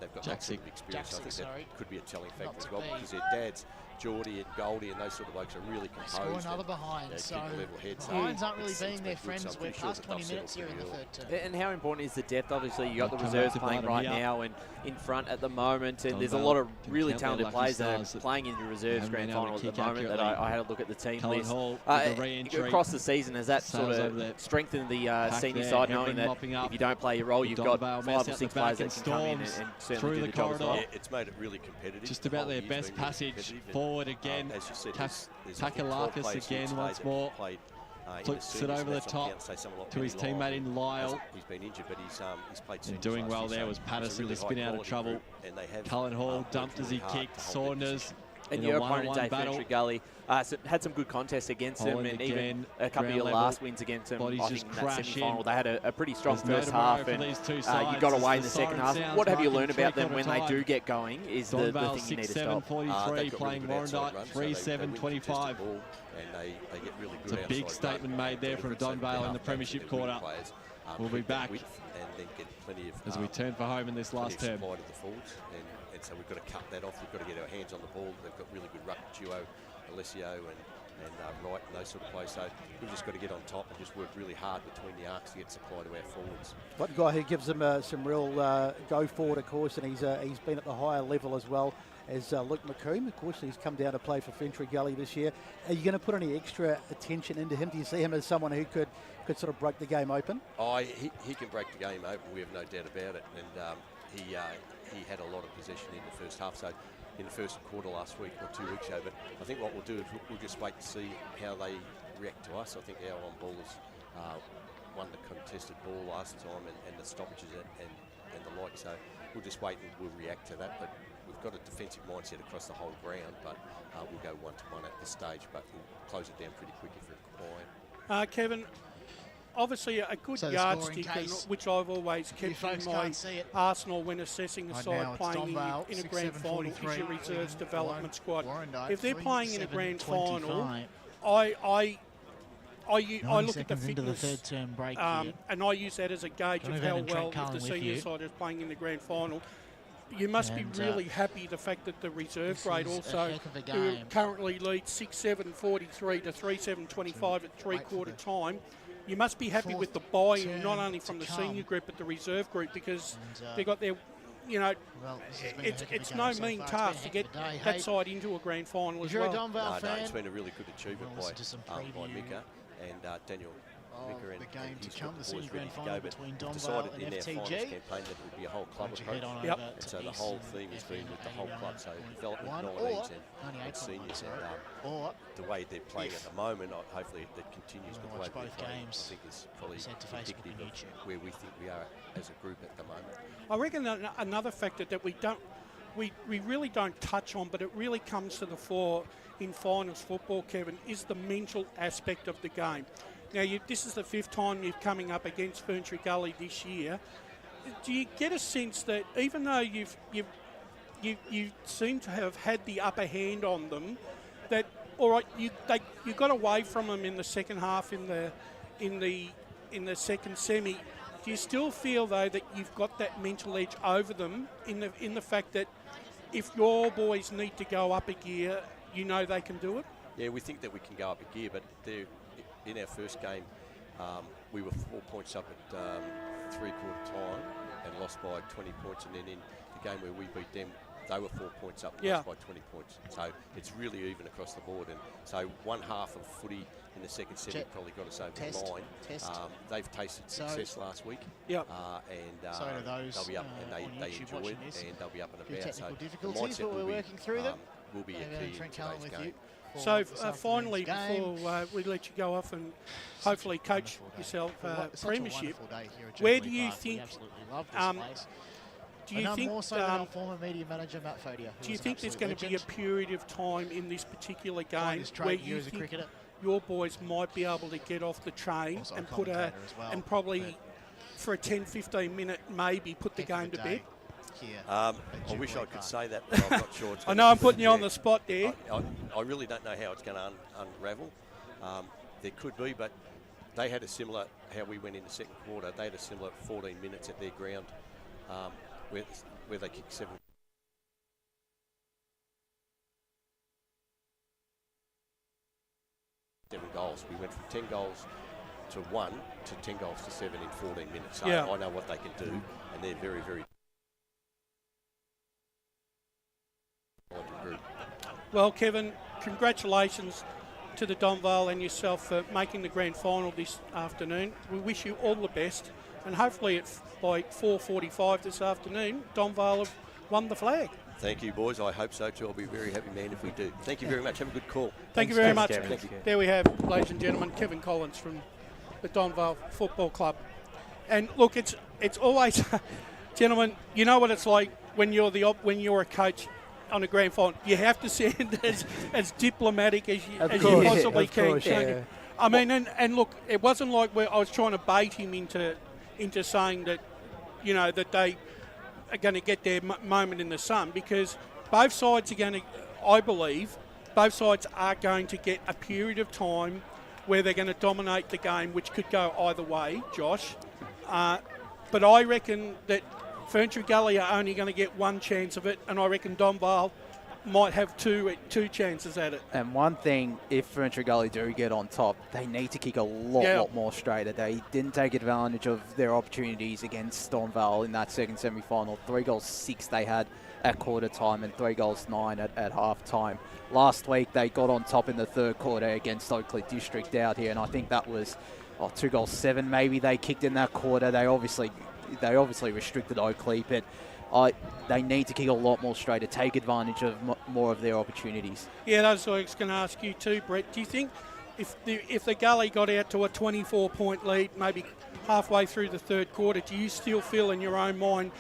S10: they've got lots of experience. I think that could be a telling factor as well because their dads, Geordie and Goldie and those sort of blokes are really composed.
S6: Score another behind, so Lions aren't really being their friends. We're past 20 minutes here in the third term.
S9: And how important is the depth? Obviously, you got the reserves playing right now and in front at the moment, and there's a lot of really talented players that are playing in the reserves grand final at the moment. That I had a look at the team list across the season. Has that sort of strengthened the senior side, knowing that if you don't play your role, you've got 5 or 6 players that can come in and certainly do the job as well.
S10: It's made it really competitive.
S3: Just about their best passage forward again. Takalakis again once more. Flips it over the top to his teammate in Lyle.
S10: He's been injured, but he's played.
S3: And doing well there was Patterson to spin out of trouble. Cullen Hall dumped as he kicked Saunders.
S9: And your opponent, Dave Fentry Gully, had some good contests against him, and even a couple of your last wins against him. I think in that semi-final, they had a pretty strong first half, and you got away in the second half. What have you learned about them when they do get going is the thing you need to stop.
S3: 6-7-43 playing Warrandyte, 3-7-25.
S10: And they get really good.
S3: It's a big statement made there from Donvale in the Premiership quarter. We'll be back as we turn for home in this last term.
S10: And so we've got to cut that off. We've got to get our hands on the ball. They've got really good ruck duo, Alessio and Wright and those sort of players. So we've just got to get on top and just work really hard between the arcs to get supply to our forwards.
S5: One guy who gives them some real go forward, of course, and he's been at the higher level as well as Luke McComb. Of course, he's come down to play for Fentry Gully this year. Are you going to put any extra attention into him? Do you see him as someone who could sort of break the game open?
S10: He can break the game open. We have no doubt about it. And he had a lot of possession in the first half. So in the first quarter last week or 2 weeks ago. But I think what we'll do is we'll just wait to see how they react to us. I think our on-ballers won the contested ball last time and the stoppages and the like. So we'll just wait and we'll react to that. But we've got a defensive mindset across the whole ground. But we'll go 1-to-1 at this stage. But we'll close it down pretty quick if we're required.
S7: Kevin, obviously a good yardstick, which I've always kept in my arsenal when assessing a side playing in a grand final, is your reserves development squad. If they're playing in a grand final, I look at the fitness and I use that as a gauge of how well the senior side is playing in the grand final. You must be really happy the fact that the reserve grade also, who currently leads 6-7-43 to 3-7-25 at three-quarter time, you must be happy with the buy-in, not only from the senior group but the reserve group, because they got their, it's no mean task to get that side into a grand final as well.
S10: No, it's been a really good achievement by Mika and Daniel.
S6: The game to come, the senior grand final between Donvale and FTG.
S10: Campaign that it would be a whole club approach. And so the whole theme has been with the whole club. So development, 19s and seniors, and the way they're playing at the moment, hopefully that continues. But the way they're playing, I think is probably indicative of where we think we are as a group at the moment.
S7: I reckon another factor that we really don't touch on, but it really comes to the fore in finals football, Kevin, is the mental aspect of the game. Now, this is the 5th time you're coming up against Fentry Gully this year. Do you get a sense that even though you seem to have had the upper hand on them, that all right, you got away from them in the second half in the second semi? Do you still feel though that you've got that mental edge over them in the fact that if your boys need to go up a gear, you know they can do it?
S10: Yeah, we think that we can go up a gear, but in our first game, we were 4 points up at three-quarter time and lost by 20 points, and then in the game where we beat them, they were 4 points up and lost by 20 points. So it's really even across the board. And so one half of footy in the second set probably got us over the line. They've tasted success last week.
S6: Yep.
S10: And
S6: so do those,
S10: they'll be up and they enjoy it, and they'll be up and about.
S6: Technical
S10: so
S6: difficulties, but we're working through them.
S10: Will be a key in today's game.
S7: So finally, before we let you go off and hopefully coach yourself premiership, where do you think? Do you think?
S6: More so than our former media manager Matt Fodia.
S7: Do you think there's going to be a period of time in this particular game where you think your boys might be able to get off the train and put and probably for a 10-15 minute maybe put the game to bed?
S10: I wish I could say that, but I'm not sure. It's
S7: I know I'm putting you on the spot there.
S10: I really don't know how it's going to unravel. There could be, but they had a similar, how we went in the second quarter, they had a similar 14 minutes at their ground where they kicked 7 goals. We went from 10 goals to 1 to 10 goals to 7 in 14 minutes. So I know what they can do, and they're very, very group.
S7: Well, Kevin, congratulations to the Donvale and yourself for making the grand final this afternoon. We wish you all the best, and hopefully by 4:45 this afternoon, Donvale have won the flag.
S10: Thank you, boys. I hope so too. I'll be a very happy man if we do. Thank you very much. Have a good call.
S7: Thank you very much. There we have, ladies and gentlemen, Kevin Collins from the Donvale Football Club. And look, it's always, gentlemen, you know what it's like when you're a coach on a grand final. You have to sound as diplomatic as you possibly can. I mean, and look, it wasn't like I was trying to bait him into saying that, you know, that they are going to get their moment in the sun, because both sides are going to, I believe, both sides are going to get a period of time where they're going to dominate the game, which could go either way, Josh. But I reckon that Ferntree Gully are only going to get one chance of it, and I reckon Donvale might have two chances at it.
S8: And one thing, if Ferntree Gully do get on top, they need to kick a lot more straighter. They didn't take advantage of their opportunities against Donvale in that second semi-final. 3 goals 6 they had at quarter time and 3 goals 9 at half time. Last week they got on top in the third quarter against Oakley District out here, and I think that was 2 goals 7 maybe they kicked in that quarter. They obviously restricted Oakley, but they need to kick a lot more straight to take advantage of more of their opportunities.
S7: Yeah, that's what I was going to ask you too, Brett. Do you think if the Gully got out to a 24-point lead, maybe halfway through the third quarter, do you still feel in your own mind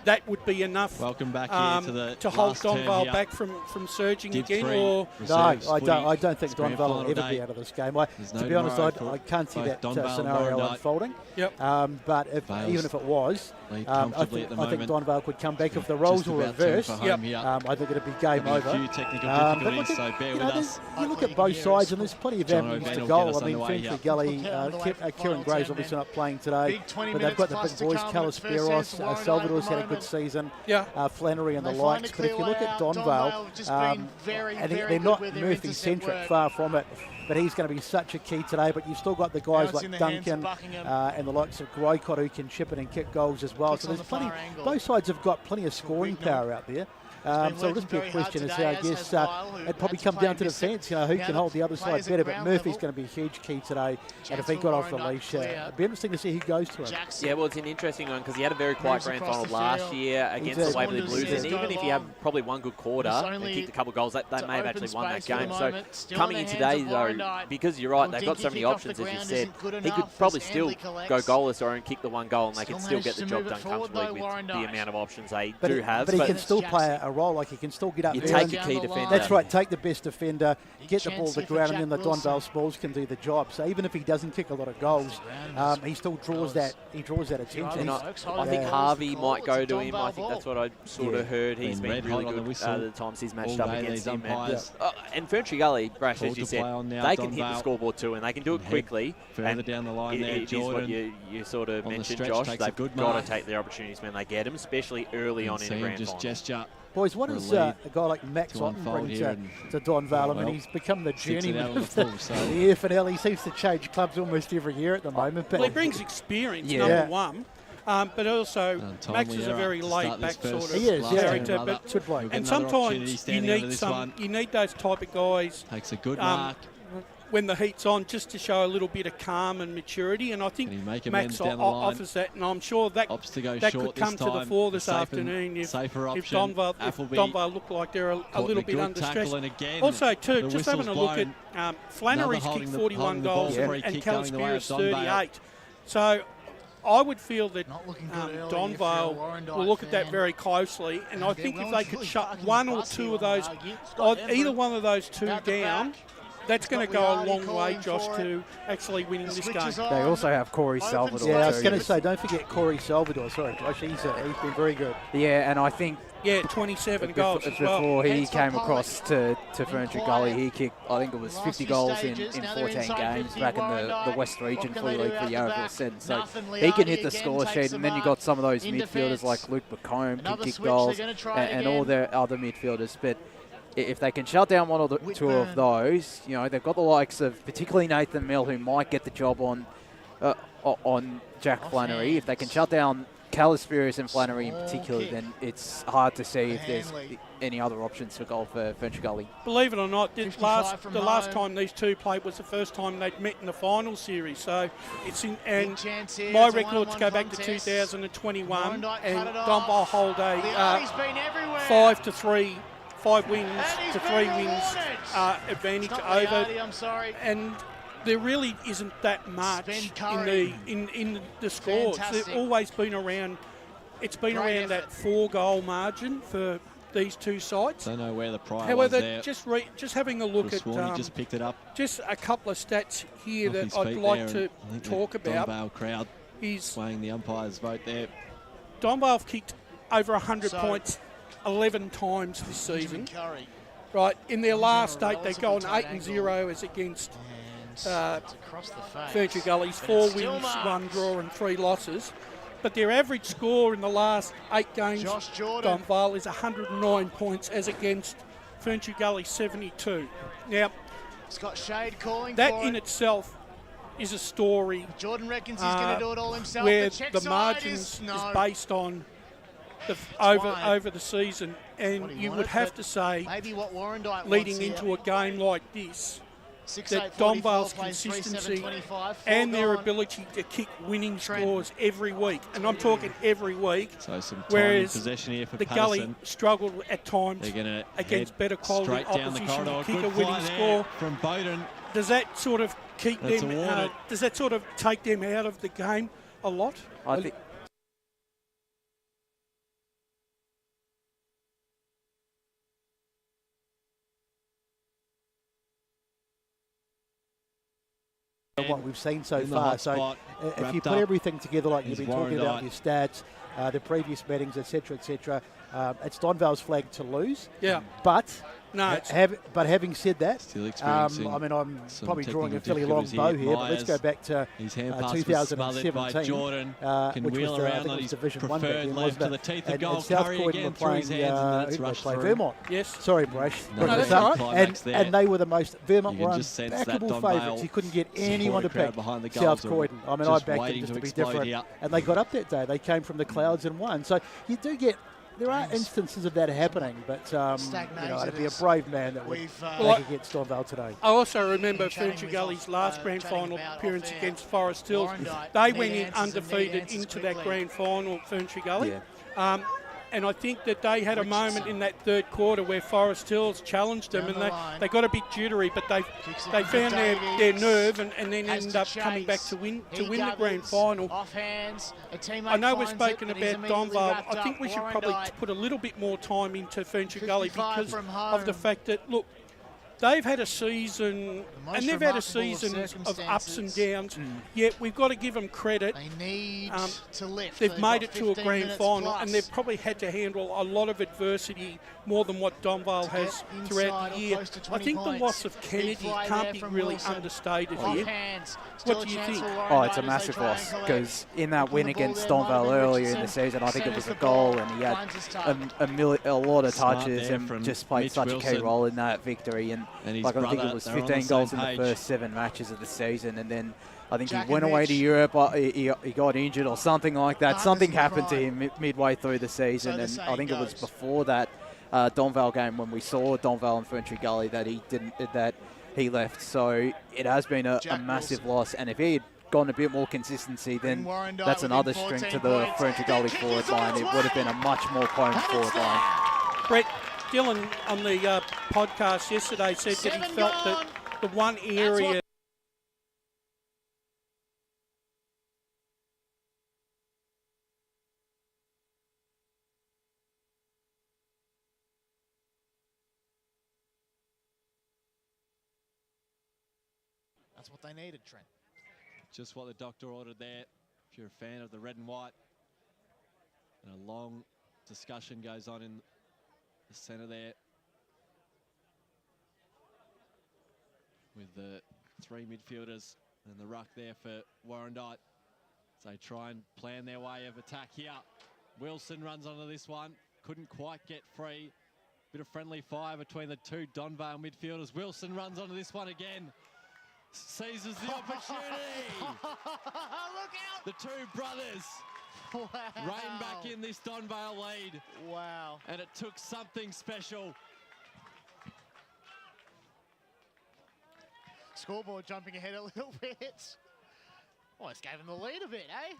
S7: that would be enough?
S3: Welcome back here
S7: to hold Donvale back from surging again? Or
S5: no, I don't think Donvale will ever be out of this game. To be honest, I can't see that scenario unfolding.
S7: Yep.
S5: But even if it was, I think Donvale could come back if the roles were reversed.
S7: Yep.
S5: I think it'd be game over.
S3: A few technical difficulties, so bear with us.
S5: You look at both sides, and there's plenty of avenues to goal. I mean, Ferntree Gully, Kieran Gray's obviously not playing today, but they've got the big boys, Calisperos, Salvador's had a good season, Flannery and the likes. But if you look at Donvale, and they're not Murphy-centric, far from it, but he's going to be such a key today. But you've still got the guys like Duncan and the likes of Groycott who can chip it and kick goals as well. So there's plenty. Both sides have got plenty of scoring power out there. So it'll just be a question as to, I guess, it'd probably come down to defence, who can hold the other side better. But Murphy's going to be a huge key today. And if he got off the leash, it'd be interesting to see who goes to him.
S9: Yeah, well, it's an interesting one because he had a very quiet grand final last year against the Waverley Blues. And even if he had probably one good quarter and kicked a couple of goals, they may have actually won that game. So coming in today, though, because you're right, they've got so many options, as you said, he could probably still go goalless or kick the one goal and they could still get the job done comfortably with the amount of options they do have.
S5: But he can still play a role, like he can still get up
S9: you
S5: there.
S9: Take a key defender.
S5: That's right, take the best defender, get the ball to the ground, and then the Donvale Smalls can do the job. So even if he doesn't kick a lot of goals, he still draws that attention.
S9: I think Harvey might go to him. I think that's what I sort of heard. He's been really good the times he's matched up against him. And Ferntree Gully, Brash, as you said, they can hit the scoreboard too, and they can do it quickly.
S3: Further down the line there,
S9: it is what you sort of mentioned, Josh. They've got to take their opportunities when they get them, especially early on in a grand final.
S3: Gesture
S5: Boys, what is a guy like Max Otten bring to Donvale? I mean, he's become the journeyman of the EFNL. He seems to change clubs almost every year at the moment. But
S7: well, he brings experience, number one. But also, Max is a very laid-back sort of character. And sometimes you need those type of guys.
S3: Takes a good mark.
S7: When the heat's on, just to show a little bit of calm and maturity, and I think Max offers that, and I'm sure that could come to the fore this afternoon if Donvale look like they're a little bit under stress. Also, too, just having a look at Flannery's kicked 41 goals and Calispira's 38. So I would feel that Donvale will look at that very closely, and I think if they could shut one or two of those, either one of those two down, that's going to go a long way, Josh, to actually winning this game.
S8: They also have Corey Salvador.
S5: Yeah, I was going to say, don't forget Corey Salvador. Sorry, Josh, he's been very good.
S8: Yeah, and I think
S7: 27 goals as well.
S8: Before he came across to Furniture Gully, he kicked, I think it was 50 goals in 14 games back in the West Region Footy League for the Yarraville Sen. So he can hit the score sheet, and then you got some of those midfielders like Luke McComb can kick goals, and all their other midfielders. But if they can shut down one or two of those, you know, they've got the likes of particularly Nathan Mill, who might get the job on Jack Flannery. If they can shut down Calispira's and Flannery in particular, then it's hard to see if there's any other options for goal for Furniture Gully.
S7: Believe it or not, the last time these two played was the first time they'd met in the final series. So it's in, and my records go back to 2021, and Donvale hold a 5-3. 5 wins to 3 wins advantage over, and there really isn't that much in the scores. They've always been around. It's been around that 4-goal margin for these two sides.
S3: Don't know where the prior
S7: was there.
S3: However,
S7: just having a look at
S3: just picked it up.
S7: Just a couple of stats here that I'd like to talk about.
S3: Donvale crowd swaying the umpire's vote there.
S7: Donvale have kicked over 100 points 11 times this season. Right, in their last 8, they've gone 8-0 as against Furniture Gully's 4 wins, 1 draw and 3 losses. But their average score in the last 8 games, Donvale, is 109 points as against Furniture Gully 72. Now,
S6: Scott Shade calling
S7: that in itself is a story.
S6: Jordan reckons he's going to do it all himself.
S7: Where the margins is based on over the season, and you would have to say, leading into a game like this, that Donvale's consistency and their ability to kick winning scores every week, and I'm talking every week, whereas the Gully struggled at times against better quality opposition to kick a winning score.
S3: From Bowden.
S7: Does that sort of keep them? Does that sort of take them out of the game a lot?
S8: I think.
S5: What we've seen so far. So if you put everything together like you've been talking about, your stats, the previous meetings, etc., it's Donvale's flag to lose.
S7: Yeah.
S5: But having said that, I mean, I'm probably drawing a fairly long bow here, but let's go back to 2017, which was Division 1 back then, wasn't it? And South Croydon were playing, Vermont.
S7: Yes.
S5: Sorry, Brash. And they were the most, Vermont were unbackable favourites. You couldn't get anyone to pick South Croydon. I mean, I backed them just to be different. And they got up that day. They came from the clouds and won. So you do get, there are instances of that happening, but it'd be a brave man that would make against Donvale today.
S7: I also remember Furniture Gully's last grand final appearance against Forest Hills. They went in undefeated into that grand final, Furniture Gully. Yeah. And I think that they had a moment in that third quarter where Forest Hills challenged them, and they got a bit jittery, but they found their nerve and then ended up coming back to win the grand final. I know we've spoken about Donvale. I think we should probably put a little bit more time into Furniture Gully because of the fact that, look, they've had a season, and they've had a season of ups and downs, yet we've got to give them credit.
S6: They need to lift.
S7: They've made it to a grand final, and they've probably had to handle a lot of adversity, more than what Donvale has throughout the year. I think the loss of Kennedy can't be really understated here. What do you think?
S8: Oh, it's a massive loss, because in that win against Donvale earlier in the season, I think it was a goal, and he had a lot of touches and just played such a key role in that victory. And like, I think it was 15 goals in the first 7 matches of the season, and then I think he went away to Europe. He got injured or something like that. Something happened to him midway through the season, and I think it was before that Donvale game when we saw Donvale and Ferntree Gully that he left. So it has been a massive loss, and if he had gotten a bit more consistency, then that's another string to the Ferntree Gully forward line. It would have been a much more potent forward line.
S7: Brett, Dylan on the podcast yesterday said that he felt that the one area
S6: that's what they needed, Trent.
S3: Just what the doctor ordered there. If you're a fan of the red and white. And a long discussion goes on in the centre there, with the 3 midfielders and the ruck there for Warrandyte. So they try and plan their way of attack here. Wilson runs onto this one. Couldn't quite get free. Bit of friendly fire between the 2 Donvale midfielders. Wilson runs onto this one again. Seizes the opportunity.
S6: Look out!
S3: The 2 brothers rein back in this Donvale lead.
S6: Wow.
S3: And it took something special.
S6: Scoreboard jumping ahead a little bit. Almost gave him the lead a bit, eh?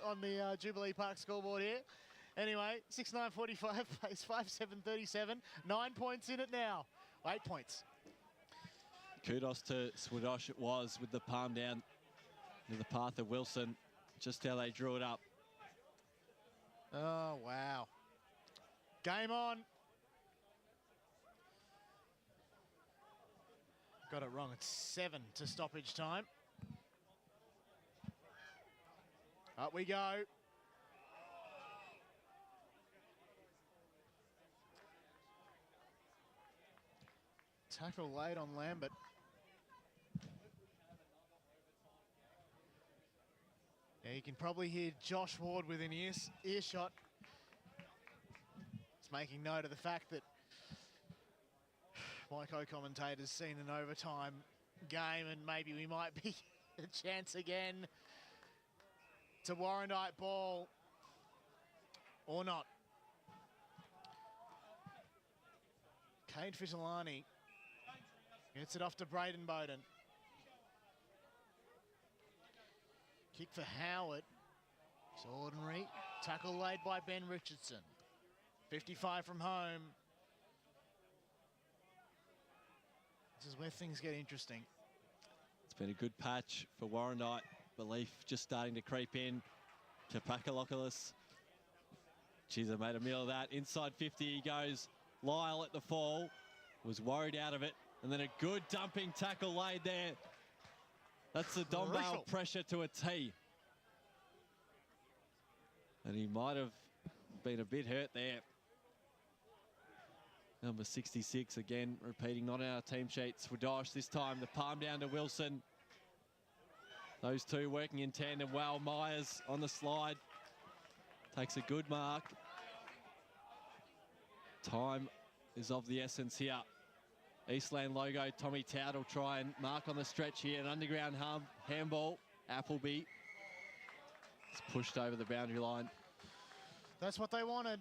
S6: On the Jubilee Park scoreboard here. Anyway, 6:9:45 plays 5:7:37. 9 points in it now. 8 points.
S3: Kudos to Swadosh it was with the palm down to the path of Wilson. Just how they drew it up.
S6: Oh, wow. Game on. Got it wrong. It's 7 to stoppage time. Up we go. Tackle late on Lambert. Yeah, you can probably hear Josh Ward within earshot. It's making note of the fact that my co-commentator's seen an overtime game, and maybe we might be a chance again to Warrandyte ball or not. Kane Fitalani gets it off to Braden Bowden. Kick for Howard. It's ordinary. Tackle laid by Ben Richardson. 55 from home. This is where things get interesting.
S3: It's been a good patch for Warrandyte. Belief just starting to creep in. Kapakalopoulou. Geez, I made a meal of that. Inside 50 he goes. Lyle at the fall. Was worried out of it. And then a good dumping tackle laid there. That's the Donvale pressure to a T. And he might have been a bit hurt there. Number 66 again, repeating, not in our team sheet. Swadosh this time, the palm down to Wilson. Those 2 working in tandem well. Myers on the slide. Takes a good mark. Time is of the essence here. Eastland logo, Tommy Towd will try and mark on the stretch here. An underground handball. Appleby. It's pushed over the boundary line.
S6: That's what they wanted.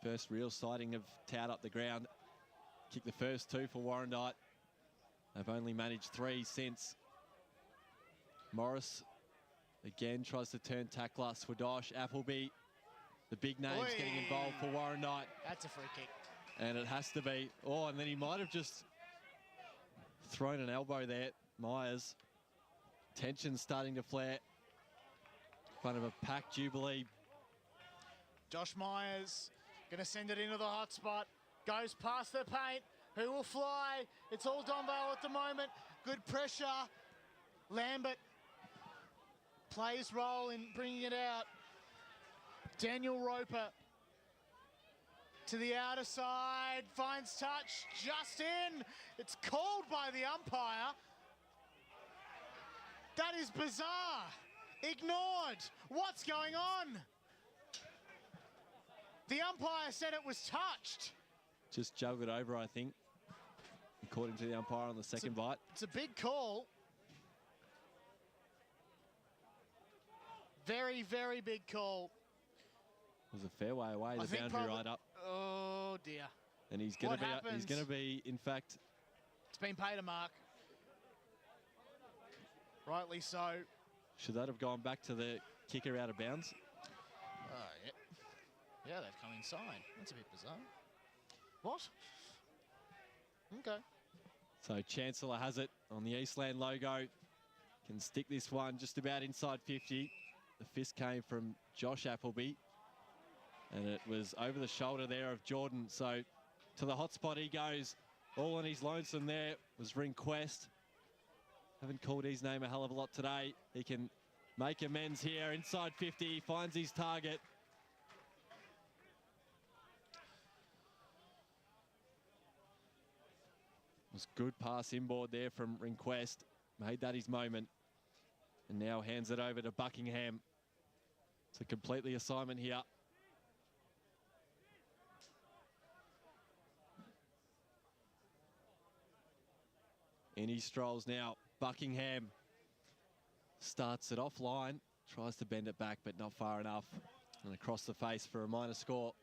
S3: First real sighting of Towd up the ground. Kicked the first 2 for Warrandyte. They've only managed 3 since. Morris again tries to turn tackler. Swadosh, Appleby. The big names getting involved for Warrandyte.
S6: That's a free kick.
S3: And it has to be. Oh, and then he might have just thrown an elbow there, Myers. Tension starting to flare in front of a packed Jubilee.
S6: Josh Myers going to send it into the hot spot. Goes past the paint. Who will fly? It's all Donvale at the moment. Good pressure. Lambert plays role in bringing it out. Daniel Roper to the outer side. Finds touch. Just in. It's called by the umpire. That is bizarre. Ignored. What's going on? The umpire said it was touched.
S3: Just juggled over, I think, according to the umpire on the second bite.
S6: It's a big call. Very, very big call.
S3: It was a fair way away, the boundary right up.
S6: Oh dear.
S3: And he's going to be, in fact,
S6: it's been paid a mark. Rightly so.
S3: Should that have gone back to the kicker out of bounds?
S6: Yeah. Yeah, they've come inside. That's a bit bizarre. What? Okay.
S3: So Chancellor has it on the Eastland logo. Can stick this one just about inside 50. The fist came from Josh Appleby. And it was over the shoulder there of Jordan. So to the hot spot he goes. All on his lonesome there was Ringquest. Haven't called his name a hell of a lot today. He can make amends here. Inside 50, he finds his target. It was good pass inboard there from Ringquest. Made that his moment. And now hands it over to Buckingham. It's a completely assignment here. In he strolls now. Buckingham starts it offline, tries to bend it back, but not far enough. And across the face for a minor score.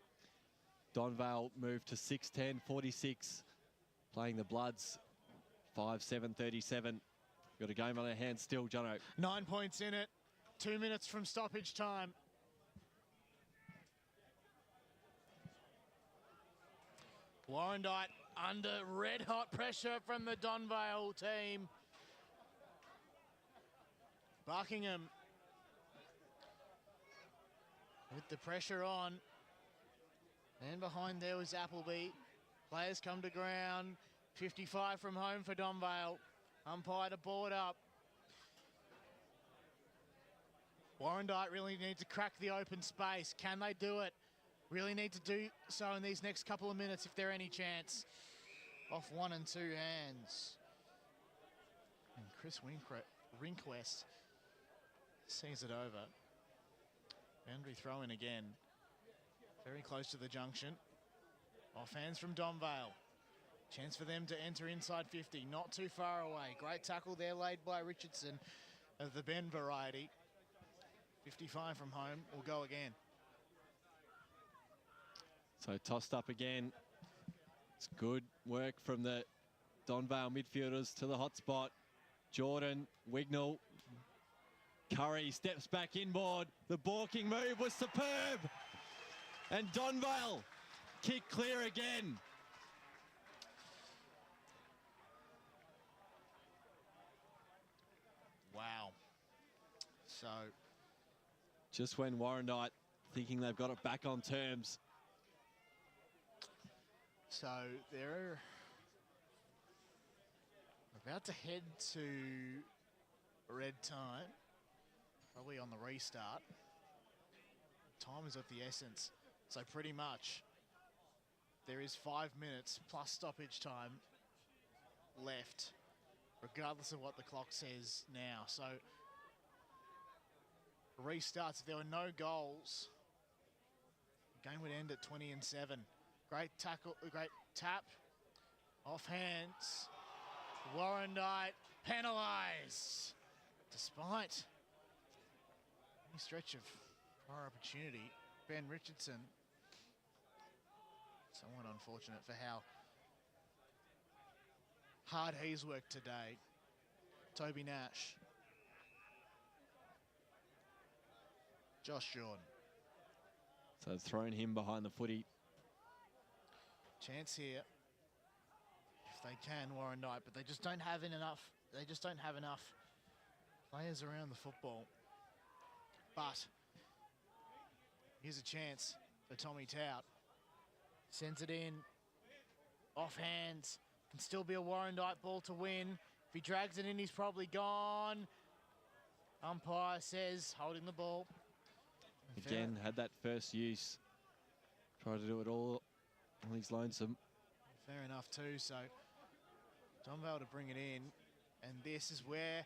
S3: Donvale moved to 6-10, 46. Playing the Bloods, 5-7, 37. Got a game on our hands still, Jono.
S6: 9 points in it. 2 minutes from stoppage time. Warrandyte under red-hot pressure from the Donvale team. Buckingham with the pressure on. And behind there was Appleby. Players come to ground. 55 from home for Donvale. Umpire to board up. Warrandyte really need to crack the open space. Can they do it? Really need to do so in these next couple of minutes if there any chance. Off 1 and 2 hands. And Chris Ringquest sees it over. Boundary throw in again. Very close to the junction. Off hands from Donvale. Chance for them to enter inside 50. Not too far away. Great tackle there laid by Richardson of the Ben variety. 55 from home. Will go again.
S3: So tossed up again. It's good work from the Donvale midfielders to the hot spot. Jordan, Wignall, Curry steps back inboard. The balking move was superb. And Donvale kick clear again.
S6: Wow. So
S3: just when Warrandyte thinking they've got it back on terms.
S6: So they're about to head to red time, probably on the restart. Time is of the essence. So pretty much there is 5 minutes plus stoppage time left, regardless of what the clock says now. So restarts, if there were no goals, the game would end at 20-7. Great tackle, great tap, off hands. Warrandyte penalised, despite any stretch of prior opportunity. Ben Richardson, somewhat unfortunate for how hard he's worked today. Toby Nash. Josh Jordan.
S3: So thrown him behind the footy.
S6: Chance here, if they can, Warrandyte, but they just don't have enough. They just don't have enough players around the football. But here's a chance for Tommy Tout. Sends it in. Off hands. Can still be a Warrandyte ball to win. If he drags it in, he's probably gone. Umpire says holding the ball.
S3: Again, had that first use. Tried to do it all he's lonesome.
S6: Fair enough too, so Donvale to bring it in. And this is where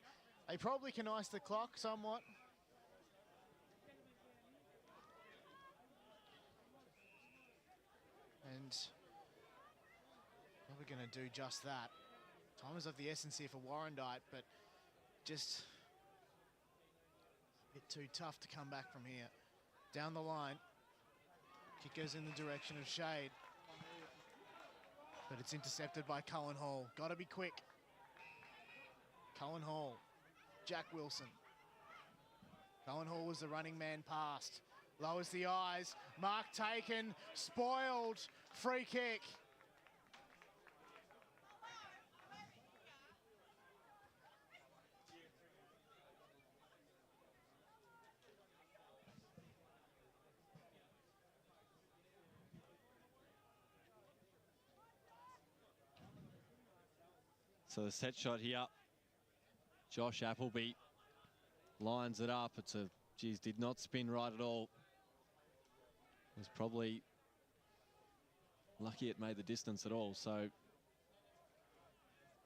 S6: they probably can ice the clock somewhat. And probably going to do just that. Time is of the essence here for Warrandyte, but just a bit too tough to come back from here. Down the line. Kick goes in the direction of Shade. But it's intercepted by Cohen Hall. Got to be quick. Cohen Hall. Jack Wilson. Cohen Hall was the running man past. Lowers the eyes. Mark taken. Spoiled. Free kick.
S3: So the set shot here. Josh Appleby lines it up. It's a, geez, did not spin right at all. Was probably lucky it made the distance at all. So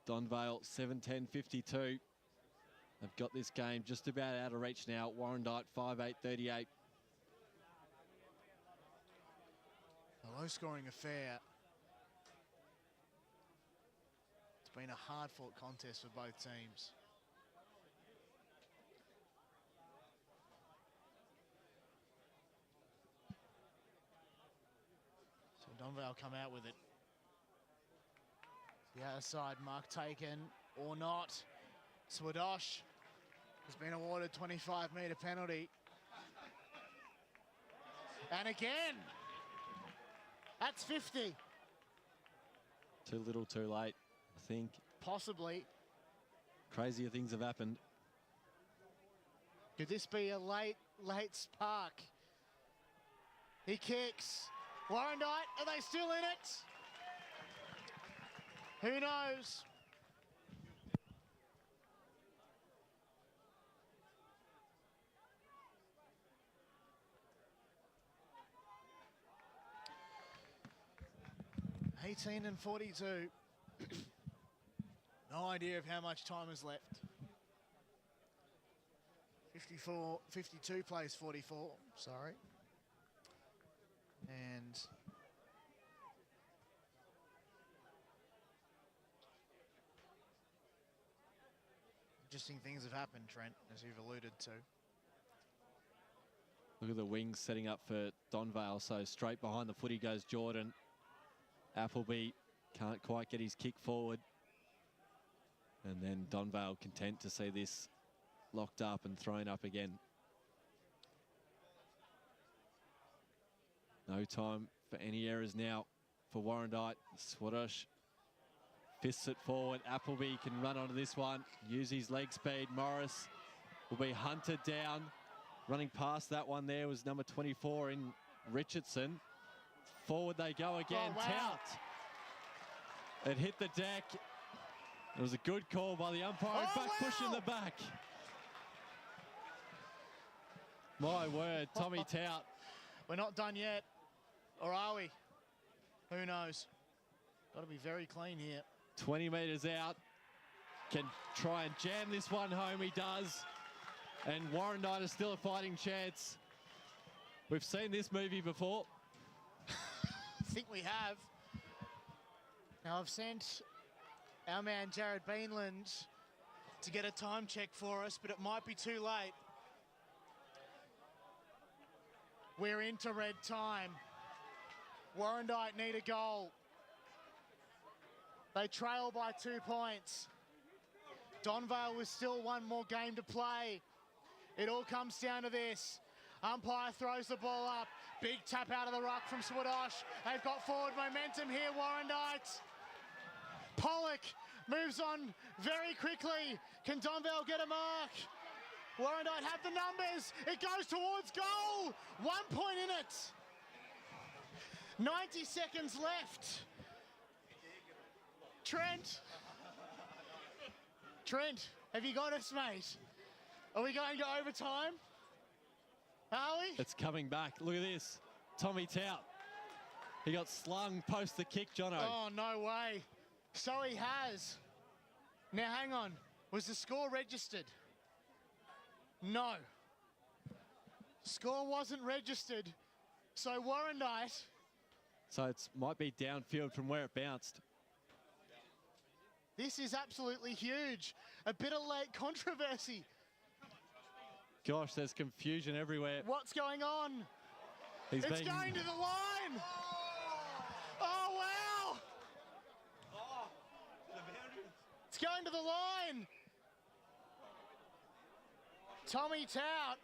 S3: Donvale 7-10-52. They've got this game just about out of reach now. Warrandyte 5-8-38.
S6: A low-scoring affair. It's been a hard-fought contest for both teams. So Donvale come out with it. The other side, Mark taken or not. Swadosh has been awarded 25-metre penalty. And again, that's 50.
S3: Too little, too late, I think.
S6: Possibly.
S3: Crazier things have happened.
S6: Could this be a late spark? He kicks. Warrandyte, are they still in it? Who knows? (18-42). No idea of how much time is left. 52 plays 44, sorry. And interesting things have happened, Trent, as you've alluded to.
S3: Look at the wings setting up for Donvale. So straight behind the footy goes Jordan. Appleby can't quite get his kick forward. And then Donvale content to see this locked up and thrown up again. No time for any errors now for Warrandyte. Swadosh fists it forward. Appleby can run onto this one, use his leg speed. Morris will be hunted down. Running past that one there was number 24 in Richardson. Forward they go again.
S6: Oh, wow.
S3: Tout. It hit the deck. It was a good call by the umpire.
S6: Oh,
S3: back
S6: wow.
S3: push in the back. My word, Tommy Tout.
S6: We're not done yet. Or are we? Who knows? Got to be very clean here.
S3: 20 metres out. Can try and jam this one home. He does. And Warrandyte is still a fighting chance. We've seen this movie before.
S6: I think we have. Now I've sent our man Jared Beanland to get a time check for us, but it might be too late. We're into red time. Warrandyte need a goal. They trail by 2 points. Donvale with still one more game to play. It all comes down to this. Umpire throws the ball up. Big tap out of the ruck from Swadosh. They've got forward momentum here, Warrandyte. Pollock moves on very quickly. Can Donvale get a mark? Warrandyte have the numbers. It goes towards goal. 1 point in it. 90 seconds left. Trent. Trent, have you got us, mate? Are we going to overtime? Are we?
S3: It's coming back. Look at this. Tommy Tout. He got slung post the kick, Jono.
S6: Oh, no way. So he has. Now, hang on. Was the score registered? No. Score wasn't registered. So Warrandyte.
S3: So it might be downfield from where it bounced.
S6: This is absolutely huge. A bit of late controversy.
S3: Gosh, there's confusion everywhere.
S6: What's going on? It's going to the line. Oh, wow. It's going to the line. Tommy Tout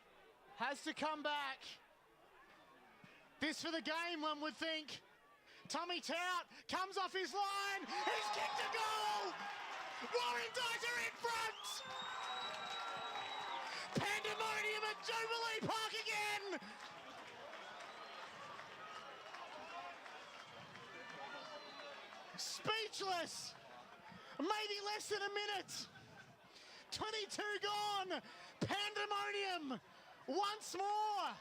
S6: has to come back. This for the game, one would think. Tommy Tout comes off his line. He's kicked a goal. Warrandyte are in front. Pandemonium at Jubilee Park again. Speechless. Maybe less than a minute. 22 gone. Pandemonium once more.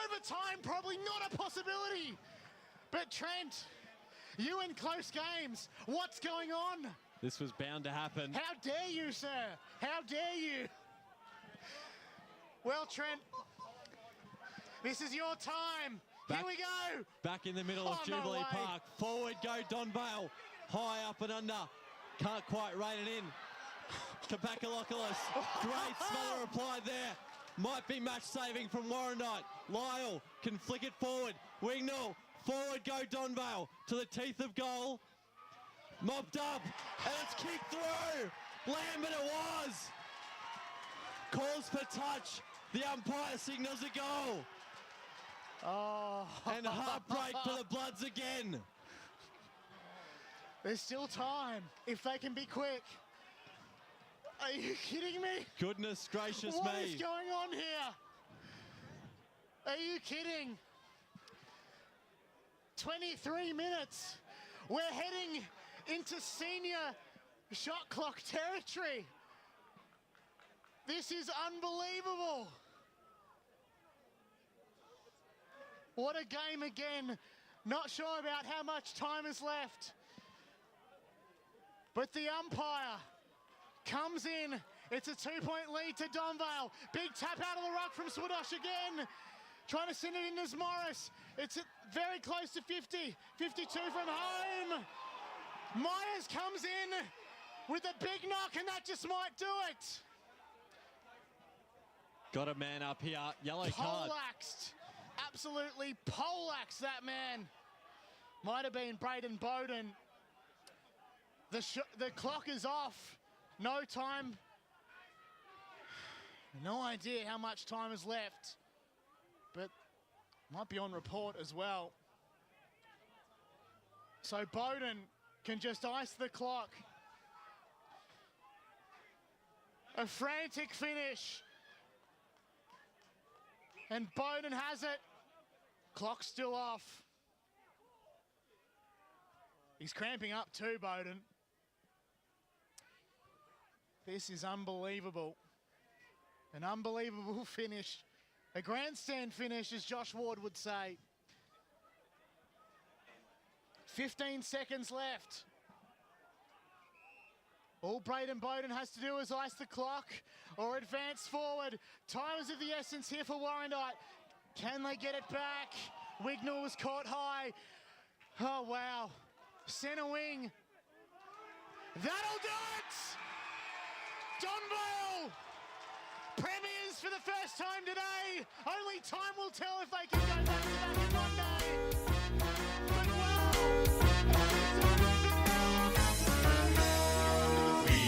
S6: Overtime probably not a possibility. But Trent, you in close games, what's going on?
S3: This was bound to happen.
S6: How dare you, sir? How dare you? Well, Trent, this is your time. Here we go.
S3: Back in the middle of Jubilee Park. Forward go Donvale. High up and under. Can't quite rein it in. Kapakalopoulos. Great smother applied there. Might be match saving from Warrandyte. Lyle can flick it forward. Wignall. Forward go Donvale to the teeth of goal. Mobbed up. And it's kicked through. Lambert it was. Calls for touch. The umpire signals a goal.
S6: Oh.
S3: And heartbreak for the Bloods again.
S6: There's still time if they can be quick. Are you kidding me?
S3: Goodness gracious me.
S6: What is going on here? Are you kidding? 23 minutes. We're heading into senior shot clock territory. This is unbelievable. What a game again. Not sure about how much time is left. But the umpire comes in. It's a 2-point lead to Donvale. Big tap out of the ruck from Swadosh again. Trying to send it in as Morris. It's very close to 50. 52 from home. Myers comes in with a big knock, and that just might do it.
S3: Got a man up here. Yellow card.
S6: Poleaxed. Absolutely poleaxed that man. Might have been Braden Bowden. The clock is off. No time. No idea how much time is left. But might be on report as well. So Bowden can just ice the clock. A frantic finish. And Bowden has it. Clock's still off. He's cramping up too, Bowden. This is unbelievable. An unbelievable finish. A grandstand finish, as Josh Ward would say. 15 seconds left. All Braden Bowden has to do is ice the clock or advance forward. Time is of the essence here for Warrandyte. Can they get it back? Wignall was caught high. Oh, wow. Centre wing. That'll do it! Donvale! Premiers for the first time today. Only time will tell if they can go back to back in one day. But wow!
S2: We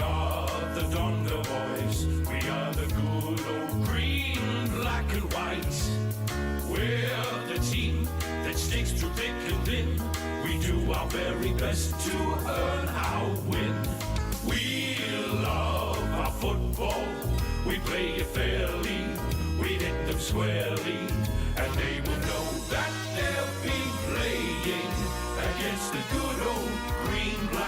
S2: are the Donvale boys. We are the good old green, black and white. We're the team that sticks through thick and thin. We do our very best to earn our win. We love our football. We play it fairly. We hit them squarely. And they will know that they'll be playing against the good old green, black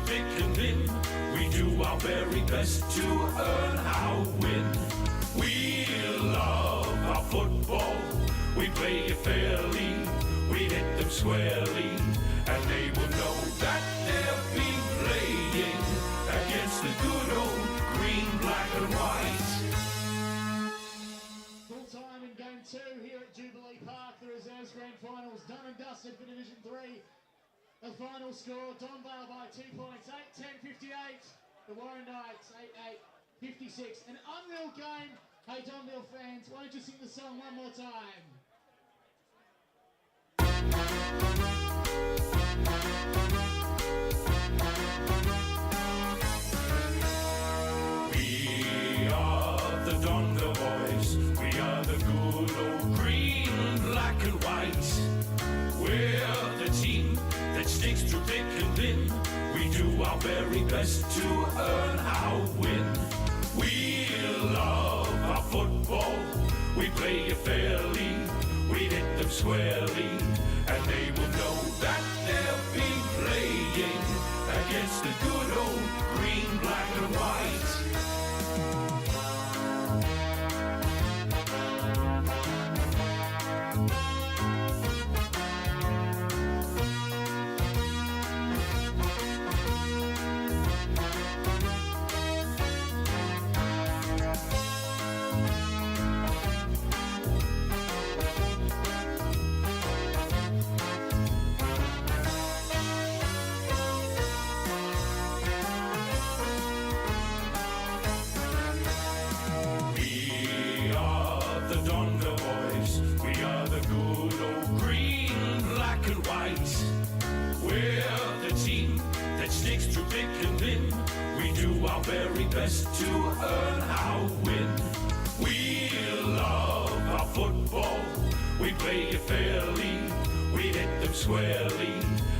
S2: thick and thin. We do our very best to earn our win. We love our football. We play it fairly. We hit them squarely. And they will know that they'll be playing against the good old green, black and white.
S1: Full time in game 2 here at Jubilee Park. The reserves grand finals done and dusted for Division 3. The final score, Donvale by 2 points, 8-10-58. The Warrandytes 8-8-56. An unreal game. Hey Donvale fans, why don't you sing the song one more time?
S2: We are the Donvale boys. We are the good old green, black and white. We're the team that sticks through thick and thin. We do our very best to earn our win. We love our football. We play it fairly. We hit them squarely. And they will know that they'll be playing against the good old green, black and white. Very best to earn our win. We love our football. We play it fairly. We hit them squarely.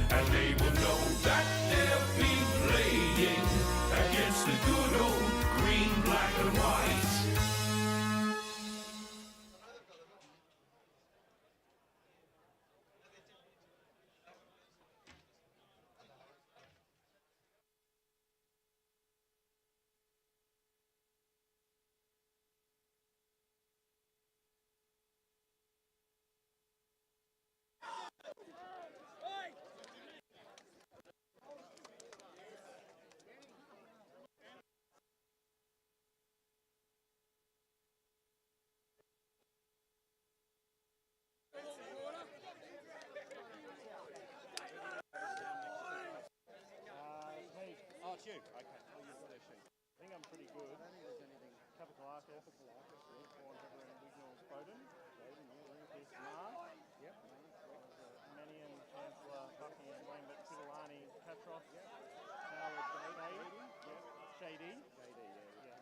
S2: And they will know that they'll be playing against the good old green, black and white.
S11: It's you. Okay. Oh, you've got a sheet. I think I'm pretty good. I don't think there's anything. Capitalakis. Born Heber and Wignall Spoden. Mark. Yep. Manian, Chancellor, Bucky and Wayne, Tigalani, Petrov. Yep. Howard, JD. Yep. JD. JD, yeah.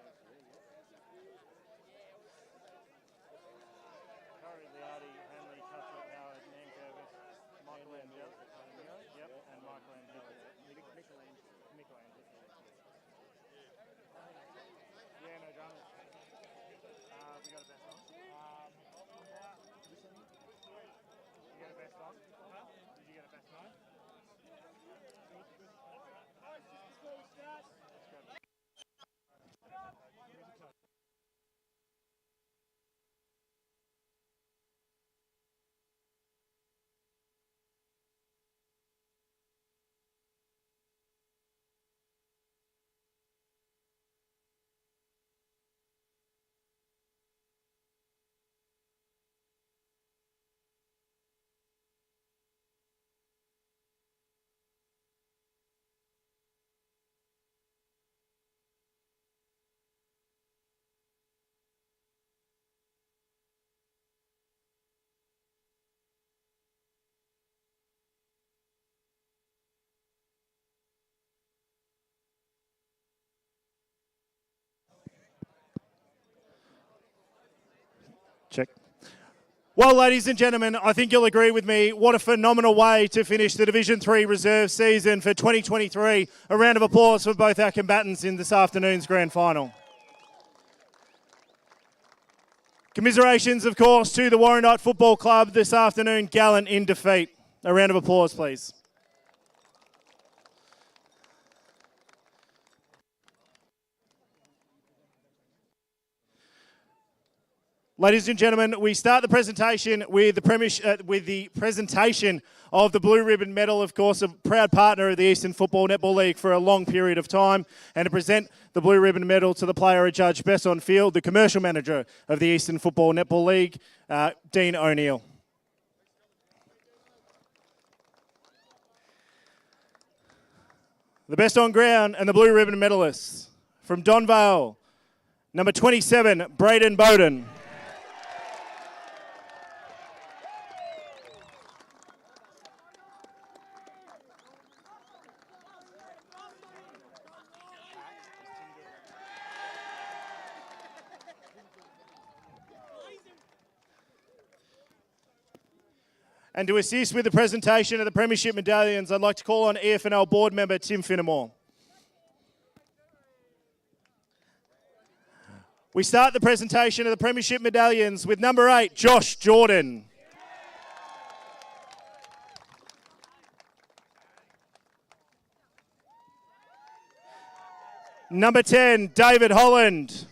S11: Curry, Liardi, Hanley, Cuthbert, Howard, Nankervis, Michael Angel. Yep. And Michael Angel. Michelangelo. Yeah, no dramas. We got a best on. You get a best on? Did you get a best on? Check. Well, ladies and gentlemen, I think you'll agree with me. What a phenomenal way to finish the Division 3 reserve season for 2023. A round of applause for both our combatants in this afternoon's grand final. Commiserations, of course, to the Warrandyte Football Club this afternoon, gallant in defeat. A round of applause, please. Ladies and gentlemen, we start the presentation with the presentation of the Blue Ribbon Medal, of course, a proud partner of the Eastern Football Netball League for a long period of time, and to present the Blue Ribbon Medal to the player adjudged best on field, the commercial manager of the Eastern Football Netball League, Dean O'Neill. The best on ground and the Blue Ribbon medalists from Donvale, number 27, Braden Bowden. And to assist with the presentation of the Premiership medallions, I'd like to call on EFNL board member Tim Finnemore. We start the presentation of the Premiership medallions with number 8, Josh Jordan. Number 10, David Holland.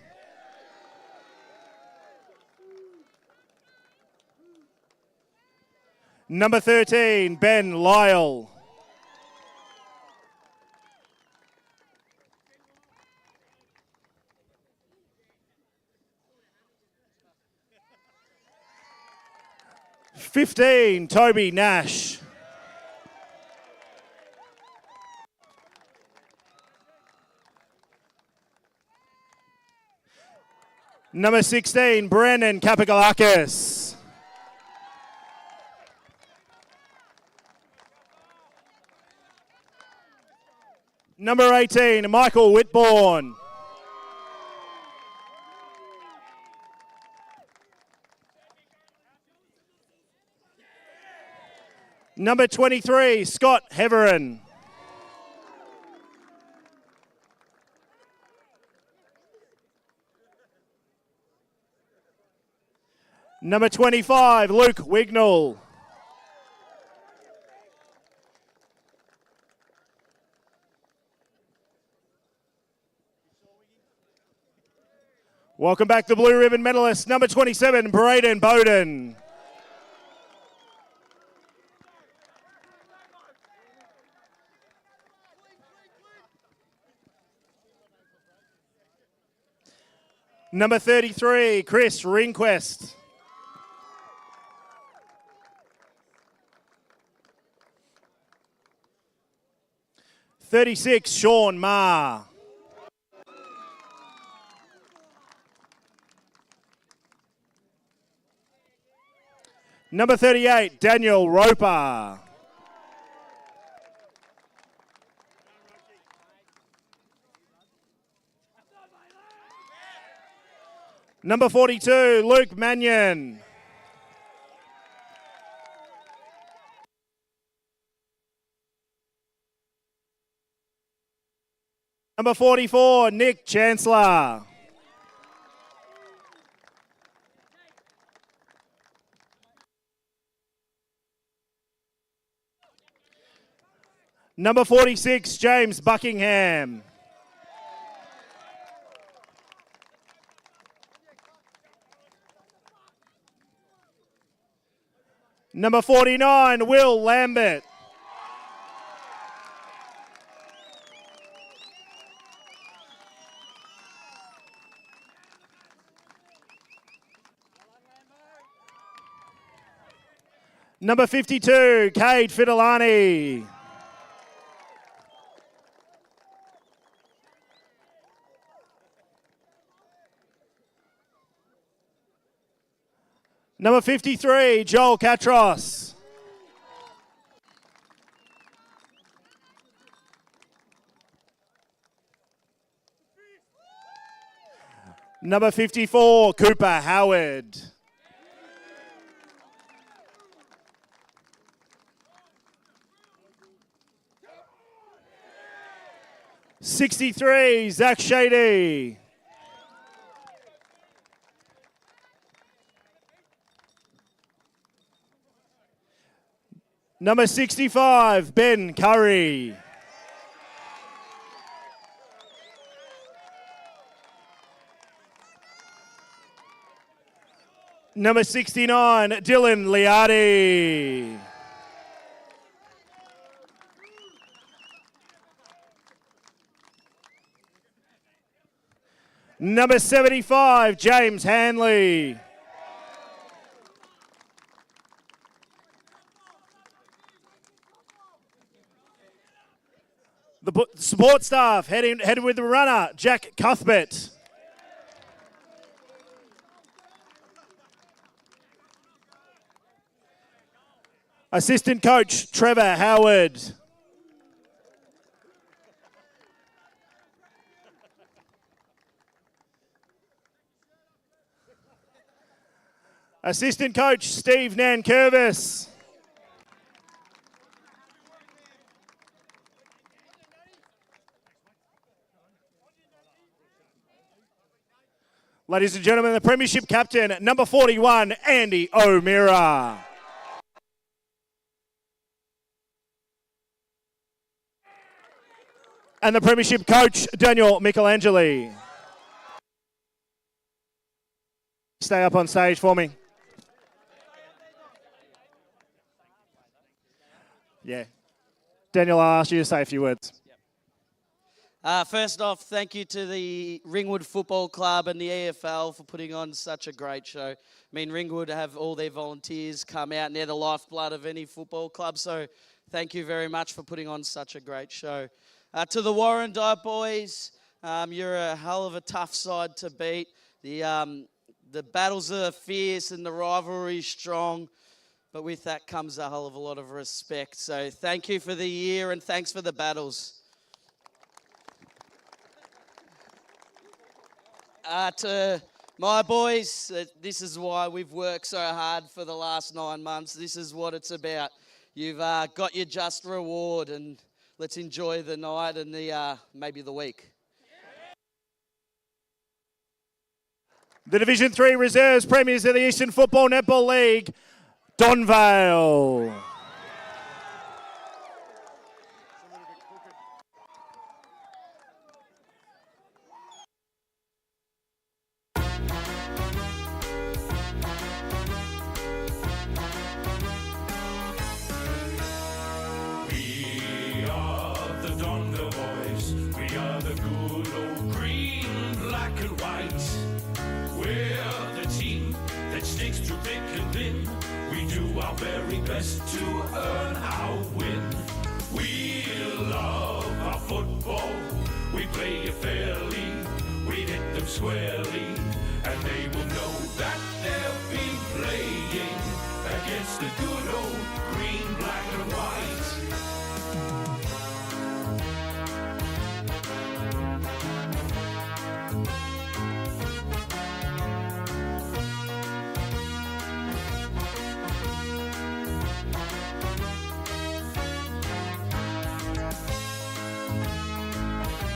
S11: Number 13, Ben Lyle. (15) Toby Nash. Number 16, Brandon Kapagalakis. Number 18, Michael Whitbourne. Number 23, Scott Heverin. Number 25, Luke Wignall. Welcome back to Blue Ribbon medalist, number 27, Braden Bowden. Number 33, Chris Ringquest. (36), Sean Ma. Number 38, Daniel Roper. Number 42, Luke Mannion. Number 44, Nick Chancellor. Number 46, James Buckingham. Number 49, Will Lambert. Number 52, Cade Fidelani. Number 53, Joel Catros. Number 54, Cooper Howard. (63), Zach Shady. Number 65, Ben Curry. Number 69, Dylan Liardi. Number 75, James Hanley. The support staff headed with the runner, Jack Cuthbert. Assistant coach, Trevor Howard. Assistant coach, Steve Nankervis. Ladies and gentlemen, the Premiership captain, number 41, Andy O'Meara. And the Premiership coach, Daniel Michelangeli. Stay up on stage for me. Yeah. Daniel, I'll ask you to say a few words.
S12: First off, thank you to the Ringwood Football Club and the EFL for putting on such a great show. I mean, Ringwood have all their volunteers come out and they're the lifeblood of any football club. So thank you very much for putting on such a great show. To the Warrandyte boys, you're a hell of a tough side to beat. The battles are fierce and the rivalry is strong. But with that comes a hell of a lot of respect. So thank you for the year and thanks for the battles. To my boys, this is why we've worked so hard for the last 9 months. This is what it's about. You've got your just reward, and let's enjoy the night and the maybe the week.
S11: The Division 3 Reserves Premiers of the Eastern Football Netball League, Donvale.
S2: Very best to earn our win. We love our football. We play it fairly. We hit them squarely, and they will know that they'll be playing against the good.